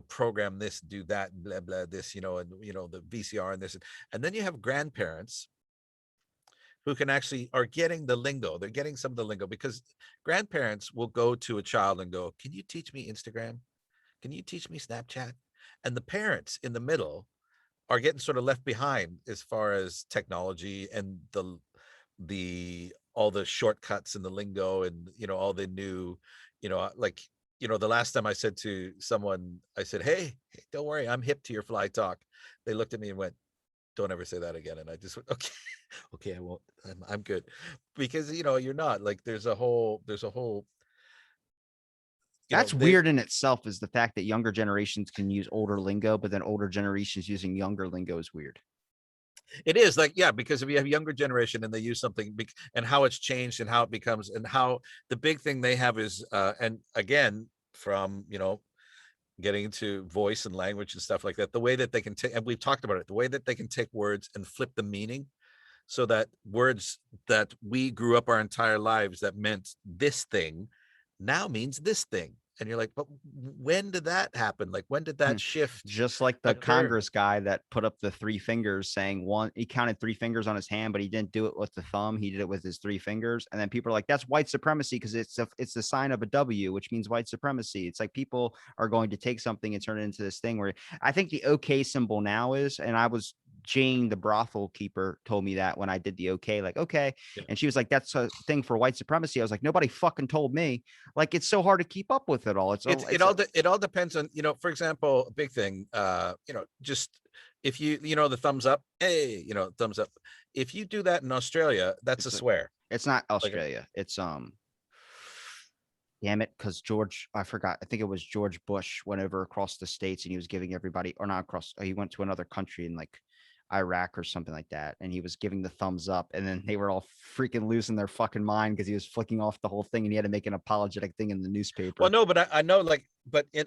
program this, do that, blah blah this, and the VCR and this, and then you have grandparents who can actually are getting the lingo. They're getting some of the lingo because grandparents will go to a child and go, "Can you teach me Instagram? Can you teach me Snapchat?" And the parents in the middle are getting sort of left behind as far as technology and the all the shortcuts and the lingo and all the new, like, the last time I said to someone, I said, hey, don't worry, I'm hip to your fly talk. They looked at me and went, don't ever say that again. And I just went, okay, okay, I won't. I'm good. Because you're not like, there's a whole That's they weird in itself, is the fact that younger generations can use older lingo, but then older generations using younger lingo is weird. It is like, yeah, because if you have younger generation and they use something and how it's changed and how it becomes and how the big thing they have is, and again, from, getting into voice and language and stuff like that, the way that they can take, and we've talked about it, the way that they can take words and flip the meaning so that words that we grew up our entire lives that meant this thing now means this thing. And you're like, but when did that happen? Like, when did that shift Just like the occur? Congress guy that put up the three fingers saying one, he counted three fingers on his hand, but he didn't do it with the thumb. He did it with his three fingers. And then people are like, that's white supremacy because it's the sign of a W, which means white supremacy. It's like people are going to take something and turn it into this thing where I think the OK symbol now is, and I was Jane, the brothel keeper, told me that when I did the OK, like, okay. Yeah. And she was like, that's a thing for white supremacy. I was like, nobody fucking told me. Like, it's so hard to keep up with it all. It all depends on, for example, a big thing, just if the thumbs up, hey, thumbs up. If you do that in Australia, that's a swear. It's not Like, Australia. It's damn it, because George, I forgot. I think it was George Bush went over across the states and he was giving everybody, or not across. He went to another country in like Iraq or something like that, and he was giving the thumbs up, and then they were all freaking losing their fucking mind because he was flicking off the whole thing, and he had to make an apologetic thing in the well, newspaper. no, but I know, like,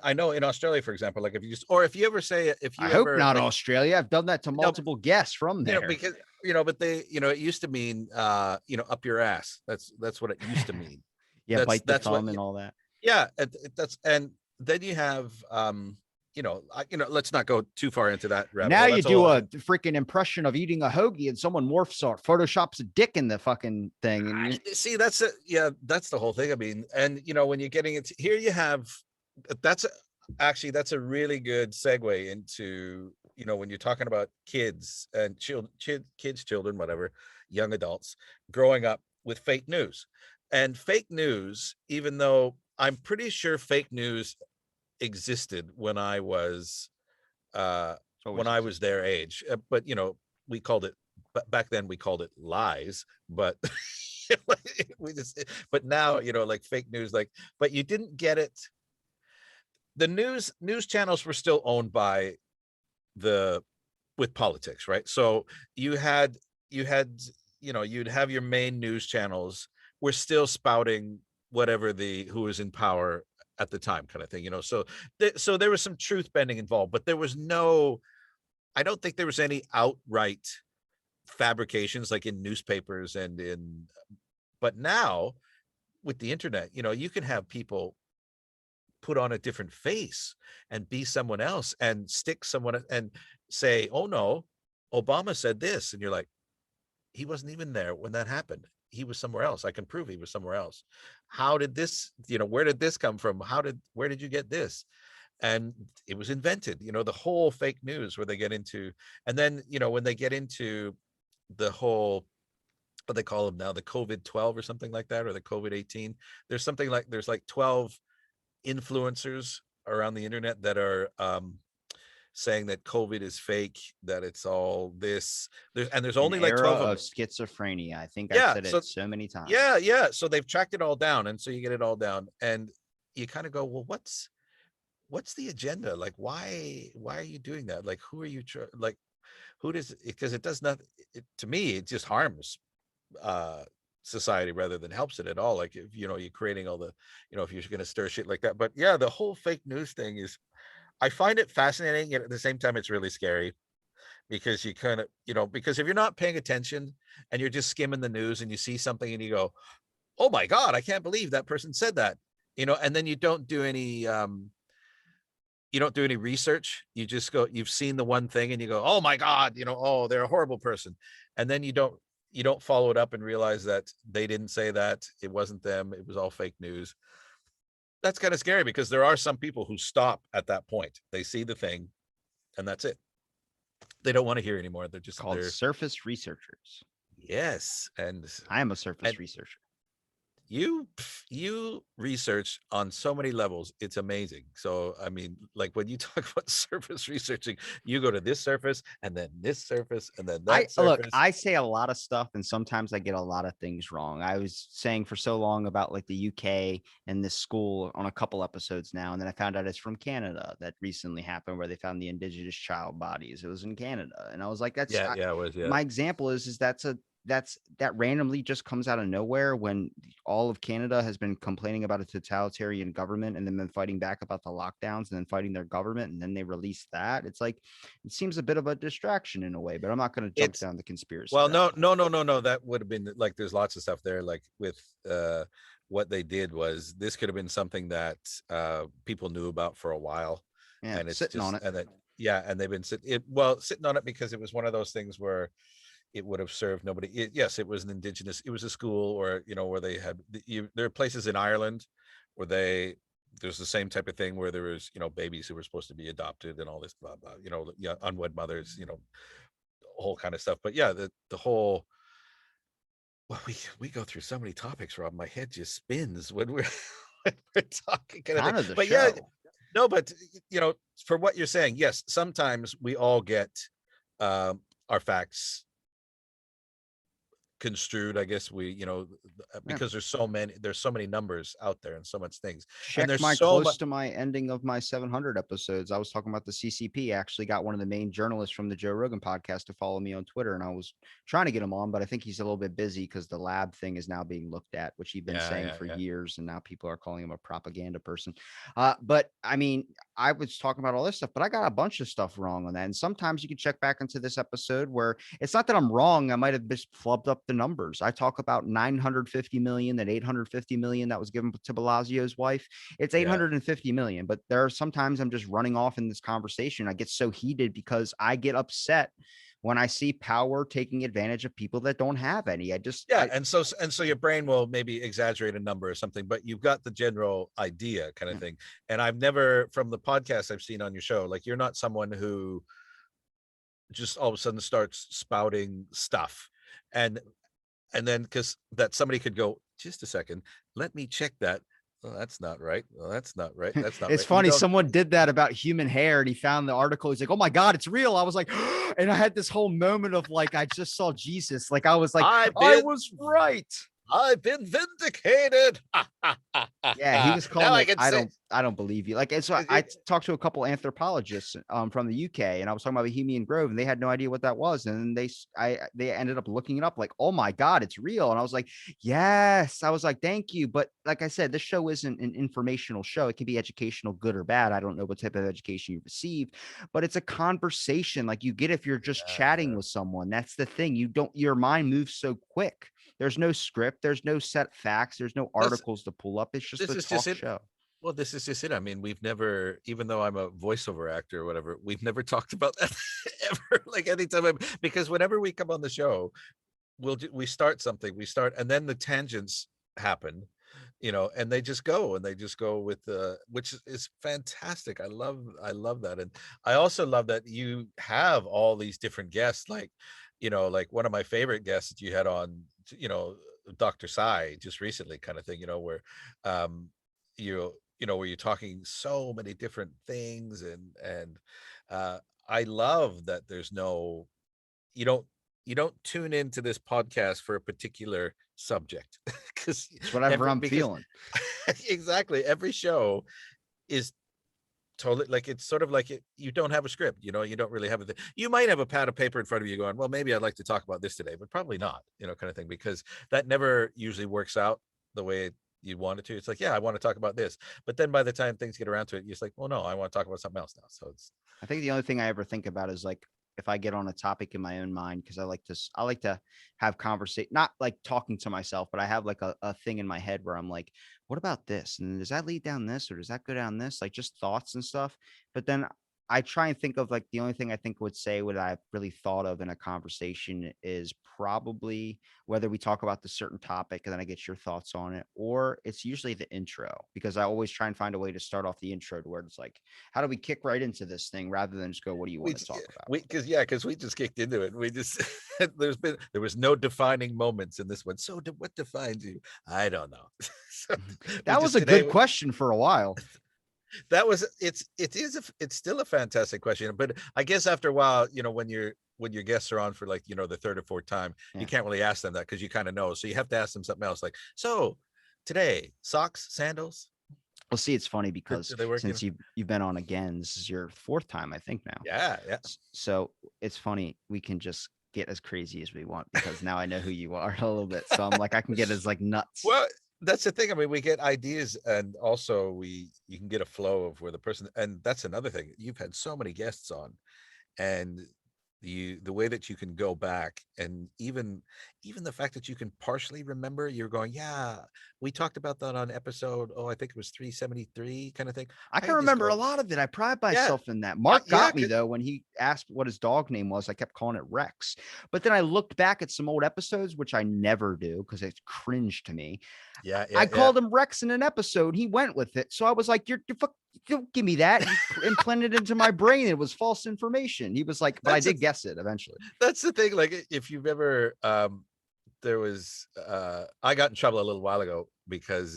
I know in Australia, for example, like, if you just, or if you ever say, if I you hope ever not like, Australia. I've done that to no, multiple guests from there. because, but they, it used to mean, up your ass. That's what it used to mean. Yeah, That's bite the that's what thumb and all that. Yeah, that's and then you have let's not go too far into that rabbit Now hole. you That's a do whole a other. freaking impression of eating a hoagie and someone morphs or photoshops a dick in the fucking thing. And See, that's the whole thing. I mean, and when you're getting it here, you have that's actually that's a really good segue into when you're talking about kids and kids, children, whatever, young adults growing up with fake news. And fake news, even though I'm pretty sure fake news existed uh it's always when I existed. was their age, but we called it, but back then we called it lies, but we just, but now like fake news, like, but you didn't get it. The news channels were still owned by the with politics, right? So you had you had you'd have your main news channels were still spouting whatever the who was in power at the time kind of thing, so so there was some truth bending involved, but there was no, I don't think there was any outright fabrications like in newspapers and in, but now with the internet, you can have people put on a different face and be someone else and stick someone and say, oh no, Obama said this. And you're like, he wasn't even there when that happened. He was somewhere else. I can prove he was somewhere else. How did this, where did this come from? Where did you get this? And it was invented, the whole fake news where they get into, and then, when they get into the whole, what they call them now, the COVID-12 or something like that, or the COVID-18, there's like 12 influencers around the internet that are saying that COVID is fake, that it's all this. There's An only like era 12 of of them. schizophrenia. I think I've Yeah. said it So so many yeah, times. yeah. So they've tracked it all down. And so you get it all down. And you kind of go, well, what's the agenda? Like, why are you doing that? Like, who are you like, who does it, because it does not, to me, it just harms uh society rather than helps it at all. Like, if you're creating all the, if you're going to stir shit like that. But yeah, the whole fake news thing is, I find it fascinating, and at the same time it's really scary, because you kind of, because if you're not paying attention and you're just skimming the news and you see something and you go, oh my god, I can't believe that person said that, and then you don't do any research. You just go, you've seen the one thing and you go, oh my god, oh, they're a horrible person. And then you don't follow it up and realize that they didn't say that, it wasn't them, it was all fake news. That's kind of scary, because there are some people who stop at that point. They see the thing and that's it. They don't want to hear anymore. Called surface researchers. Yes. and I am a surface and researcher. you research on so many levels, it's amazing. So I mean, like, when you talk about surface researching, you go to this surface and then this surface and then I that look, surface. I say a lot of stuff and sometimes I get a lot of things wrong. I was saying for so long about like the UK and this school on a couple episodes now, and then I found out it's from Canada. That recently happened where they found the indigenous child bodies. It was in Canada. And I was like, Yeah, yeah, it was, yeah. my example is that randomly just comes out of nowhere when all of Canada has been complaining about a totalitarian government and then been fighting back about the lockdowns and then fighting their government, and then they release that. It's like, it seems a bit of a distraction in a way, but I'm not going to jump It's down the conspiracy Well, rabbit no, hole. no, no, no, no. That would have been like, there's lots of stuff there. Like with what they did was, this could have been something that people knew about for a while, Yeah, and it's sitting on just, it. and then, yeah, and they've been sitting on it, because it was one of those things where it would have served nobody. Yes, it was it was a school, or where they had, there are places in Ireland where there's the same type of thing where there was, babies who were supposed to be adopted and all this blah blah, yeah, unwed mothers, whole kind of stuff. But yeah, the whole, well, we go through so many topics, Rob. My head just spins when we're when we're talking kind of thing. Kind of the But yeah, show. no, but for what you're saying, yes, sometimes we all get our facts construed, I guess, Yeah. because there's so many numbers out there and so much things, and Check there's my so much. close to my ending of my 700 episodes. I was talking about the CCP. I actually got one of the main journalists from the Joe Rogan podcast to follow me on Twitter, and I was trying to get him on, but I think he's a little bit busy because the lab thing is now being looked at, which he'd been Yeah, saying yeah, for yeah. years, and now people are calling him a propaganda person. But I mean, I was talking about all this stuff, but I got a bunch of stuff wrong on that. And sometimes you can check back into this episode where it's not that I'm wrong. I might have just flubbed up the numbers. I talk about 950 million, that 850 million that was given to Balasio's wife. It's Yeah. 850 million. But there are sometimes I'm just running off in this conversation. I get so heated because I get upset when I see power taking advantage of people that don't have any. Yeah, and so your brain will maybe exaggerate a number or something, but you've got the general idea kind of Yeah. thing. And I've never, from the podcast I've seen on your show, like you're not someone who just all of a sudden starts spouting stuff. And then because that somebody could go, just a second, let me check that. Well, that's not right. Well, that's not right. That's not It's right. You funny. don't. Someone did that about human hair and he found the article. He's like, oh my God, it's real. I was like, and I had this whole moment of like, I just saw Jesus. Like, I was like, I've I been was right. I've been vindicated. Yeah, he was Now calling I it. can say, I don't believe you. Like, and so I talked to a couple anthropologists from the UK, and I was talking about Bohemian Grove, and they had no idea what that was, and they ended up looking it up. Like, oh my God, it's real. And I was like, yes. I was like, thank you. But like I said, this show isn't an informational show. It can be educational, good or bad. I don't know what type of education you received, but it's a conversation. Like you get if you're just chatting with someone. That's the thing. Your mind moves so quick. There's no script. There's no set facts. There's no that's articles to pull up. It's just this a is just talk it. show. Well, this is just it. I mean, we've never, even though I'm a voiceover actor or whatever, we've never talked about that ever. Like anytime, because whenever we come on the show, we start something, and then the tangents happen, and they just go with which is fantastic. I love that. And I also love that you have all these different guests, like, like one of my favorite guests that you had on, you know, Dr. Sai just recently kind of thing, where um where you're talking so many different things. And uh I love that there's no, you don't you don't tune into this podcast for a particular subject because It's whatever I'm because feeling. exactly, every show is totally like, it's sort of like you don't have a script, you don't really have a thing. You might have a pad of paper in front of you going, well, maybe I'd like to talk about this today, but probably not, kind of thing, because that never usually works out the way you want it to. It's like, yeah, I want to talk about this, but then by the time things get around to it, you're just like, well, no, I want to talk about something else now. So it's I think the only thing I ever think about is like if I get on a topic in my own mind, because I like to have conversation, not like talking to myself, but I have like a thing in my head where I'm like, what about this? And does that lead down this or does that go down this? Like just thoughts and stuff. But then I try and think of like the only thing I think would say what I've really thought of in a conversation is probably whether we talk about the certain topic and then I get your thoughts on it, or it's usually the intro because I always try and find a way to start off the intro to where it's like, how do we kick right into this thing rather than just go, what do you we want to talk about? because we just kicked into it. We just there was no defining moments in this one. So what defines you? I don't know. So we That was just a today good question for a while. that was it's still a fantastic question, but I guess after a while, when your guests are on for like, the third or fourth time, you Yeah. can't really ask them that because you kind of know. So you have to ask them something else, like, so today, socks, sandals, Well, see, it's funny do because they work? since you've been on again, this is your fourth time, I think now. Yeah, yeah. So it's funny. We can just get as crazy as we want because now I know who you are a little bit. So I'm like, I can get as like nuts. Well, that's the thing. I mean, we get ideas, and also you can get a flow of where the person, and that's another thing. You've had so many guests on, and the way that you can go back, and even the fact that you can partially remember, you're going, yeah, we talked about that on episode, I think it was 373 kind of thing. I I can just remember a go, lot of it. I pride yeah, myself in that. Mark yeah, got me though when he asked what his dog name was. I kept calling it Rex. But then I looked back at some old episodes, which I never do because it's cringe to me. yeah, I yeah, yeah. called him Rex in an episode. He went with it. So I was like, you're fuck, don't give me that. You implanted into my brain. It was false information. He was like, but I That's did guess it eventually. that's the thing. Like, if you've ever, there was, I got in trouble a little while ago because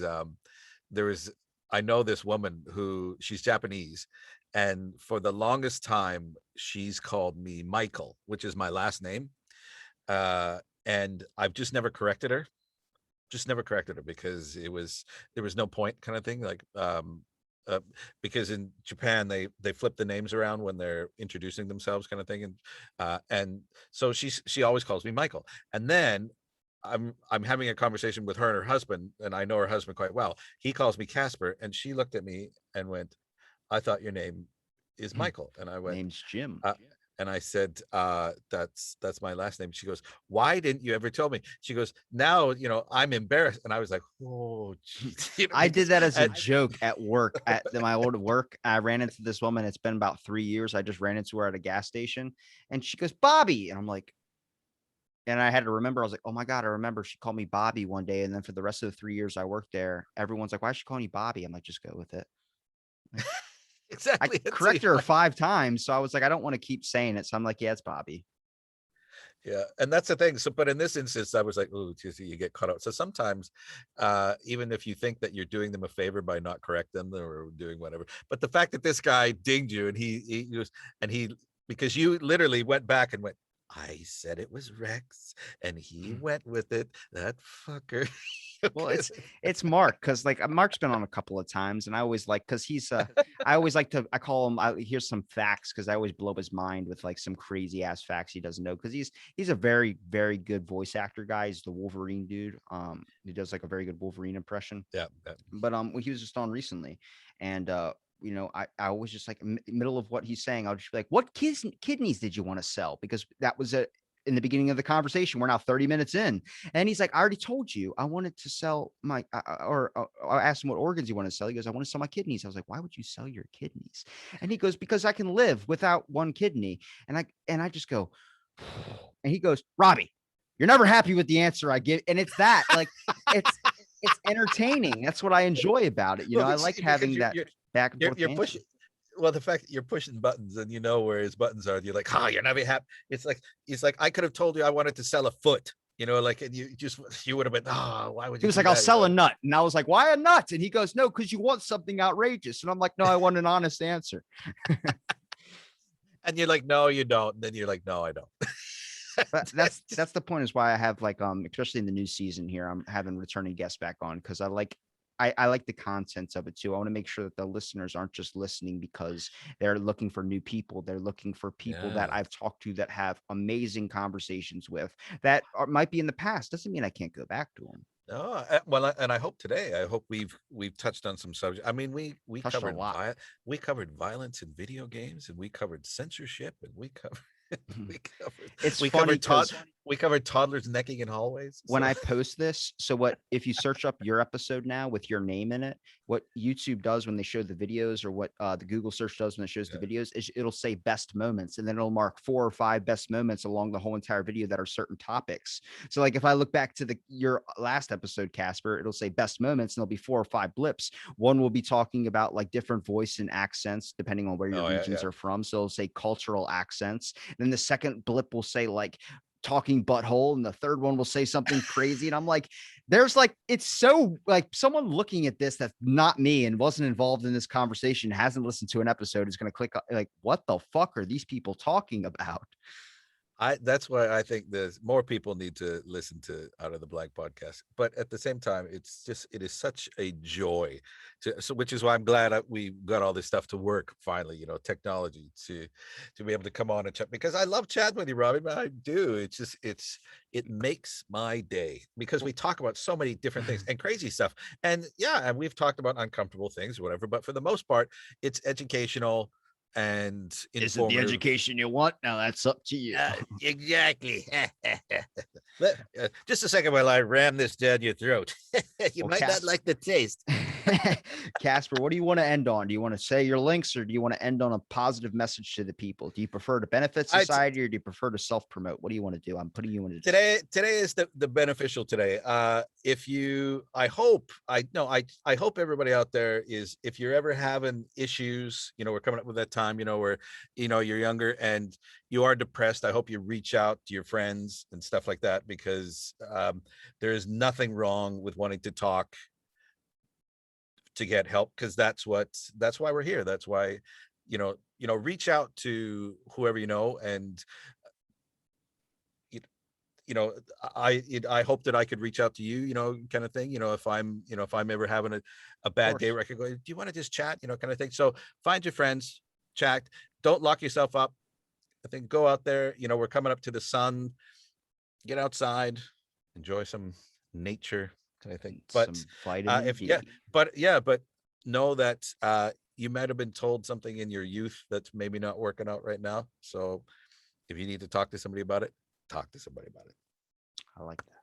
there was, I know this woman who, she's Japanese, and for the longest time she's called me Michael, which is my last name. And I've just never corrected her because there was no point, kind of thing. Like, uh, because in Japan they flip the names around when they're introducing themselves, kind of thing. And so she always calls me Michael. And then I'm having a conversation with her and her husband, and I know her husband quite well. He calls me Casper, and she looked at me and went, I thought your name is Michael. And I went, Name's Jim. And I said, that's my last name. She goes, why didn't you ever tell me? She goes, now, I'm embarrassed. And I was like, oh, geez. I did Because that as a joke at work, my old work. I ran into this woman. It's been about 3 years. I just ran into her at a gas station and she goes, Bobby. And I'm like, and I had to remember, I was like, oh my God, I remember she called me Bobby one day. And then for the rest of the 3 years I worked there, everyone's like, why is she calling you Bobby? I'm like, just go with it. I exactly. corrected her 5 times. So I was like, I don't want to keep saying it. So I'm like, yeah, it's Bobby. Yeah, and that's the thing. So, but in this instance, I was like, oh, you get caught out. So sometimes, even if you think that you're doing them a favor by not correcting them or doing whatever, but the fact that this guy dinged you and he because you literally went back and went, I said it was Rex, and he went with it. That fucker. Well, it's Mark because like Mark's been on a couple of times, and I always like because I always like to I call him. Here's some facts because I always blow his mind with like some crazy ass facts he doesn't know because he's a very good voice actor guy. He's the Wolverine dude. He does like a very good Wolverine impression. Yeah. But he was just on recently, and I always just like middle of what he's saying, I'll just be like, what kidneys did you want to sell? Because that was in the beginning of the conversation. We're now 30 minutes in. And he's like, I already told you I wanted to sell my, or I asked him what organs he wanted to sell. He goes, I want to sell my kidneys. I was like, why would you sell your kidneys? And he goes, because I can live without one kidney. And I just go, and he goes, Robbie, you're never happy with the answer I give. And it's that like, it's entertaining. That's what I enjoy about it. Well, I like having that back and forth. You're pushing. Well, the fact that you're pushing buttons and you know where his buttons are, you're like, oh, you're never happy. It's like I could have told you I wanted to sell a foot, like, and you would have been, oh, why would He you was do like, I'll that? sell a nut. And I was like, why a nut? And he goes, no, because you want something outrageous. And I'm like, no, I want an honest answer. And you're like, no, you don't. And then you're like, no, I don't. But that's the point is why I have like especially in the new season here, I'm having returning guests back on because I like the contents of it too. I want to make sure that the listeners aren't just listening because they're looking for new people. They're looking for people that Yeah. I've talked to that have amazing conversations with that might be in the past. Doesn't mean I can't go back to them. No, well, and I hope today. I hope we've touched on some subjects. I mean, we Touched a covered lot. we covered violence in video games, and we covered censorship, and we covered we covered It's we funny covered because we covered toddlers necking in hallways. when So I post this, so what if you search up your episode now with your name in it, what YouTube does when they show the videos or what the Google search does when it shows the yeah. videos is it'll say best moments and then it'll mark 4 or 5 best moments along the whole entire video that are certain topics. So like if I look back to your last episode, Casper, it'll say best moments and there'll be 4 or 5 blips. One will be talking about like different voice and accents depending on where your regions are from. So it'll say cultural accents. And then the second blip will say like talking butthole and the third one will say something crazy and I'm like there's like it's so like someone looking at this that's not me and wasn't involved in this conversation hasn't listened to an episode is going to click like what the fuck are these people talking about. That's why I think there's more people need to listen to Out of the Black podcast. But at the same time, it is such a joy which is why I'm glad we got all this stuff to work finally, technology to be able to come on and chat because I love chatting with you, Robbie. But I do. It makes my day because we talk about so many different things and crazy stuff. And yeah, and we've talked about uncomfortable things or whatever, but for the most part, it's educational and Is it the informative. education you want? Now that's up to you. Exactly. Just a second while I ram this down your throat. You might not like the taste. Casper, what do you want to end on? Do you want to say your links or do you want to end on a positive message to the people? Do you prefer to benefit society or do you prefer to self-promote? What do you want to do? I'm putting you in today is the beneficial today. I hope everybody out there is, if you're ever having issues, we're coming up with that time, where you're younger and you are depressed, I hope you reach out to your friends and stuff like that because there is nothing wrong with wanting to talk to get help because that's why we're here. That's why reach out to whoever and I hope that I could reach out to you, kind of thing, if I'm ever having a bad day where I could go, do you want to just chat, kind of thing. So find your friends, chat, don't lock yourself up. I think go out there, we're coming up to the sun, get outside, enjoy some nature kind of thing. But some vitamin D. but know that you might have been told something in your youth that's maybe not working out right now. So if you need to talk to somebody about it, talk to somebody about it. I like that.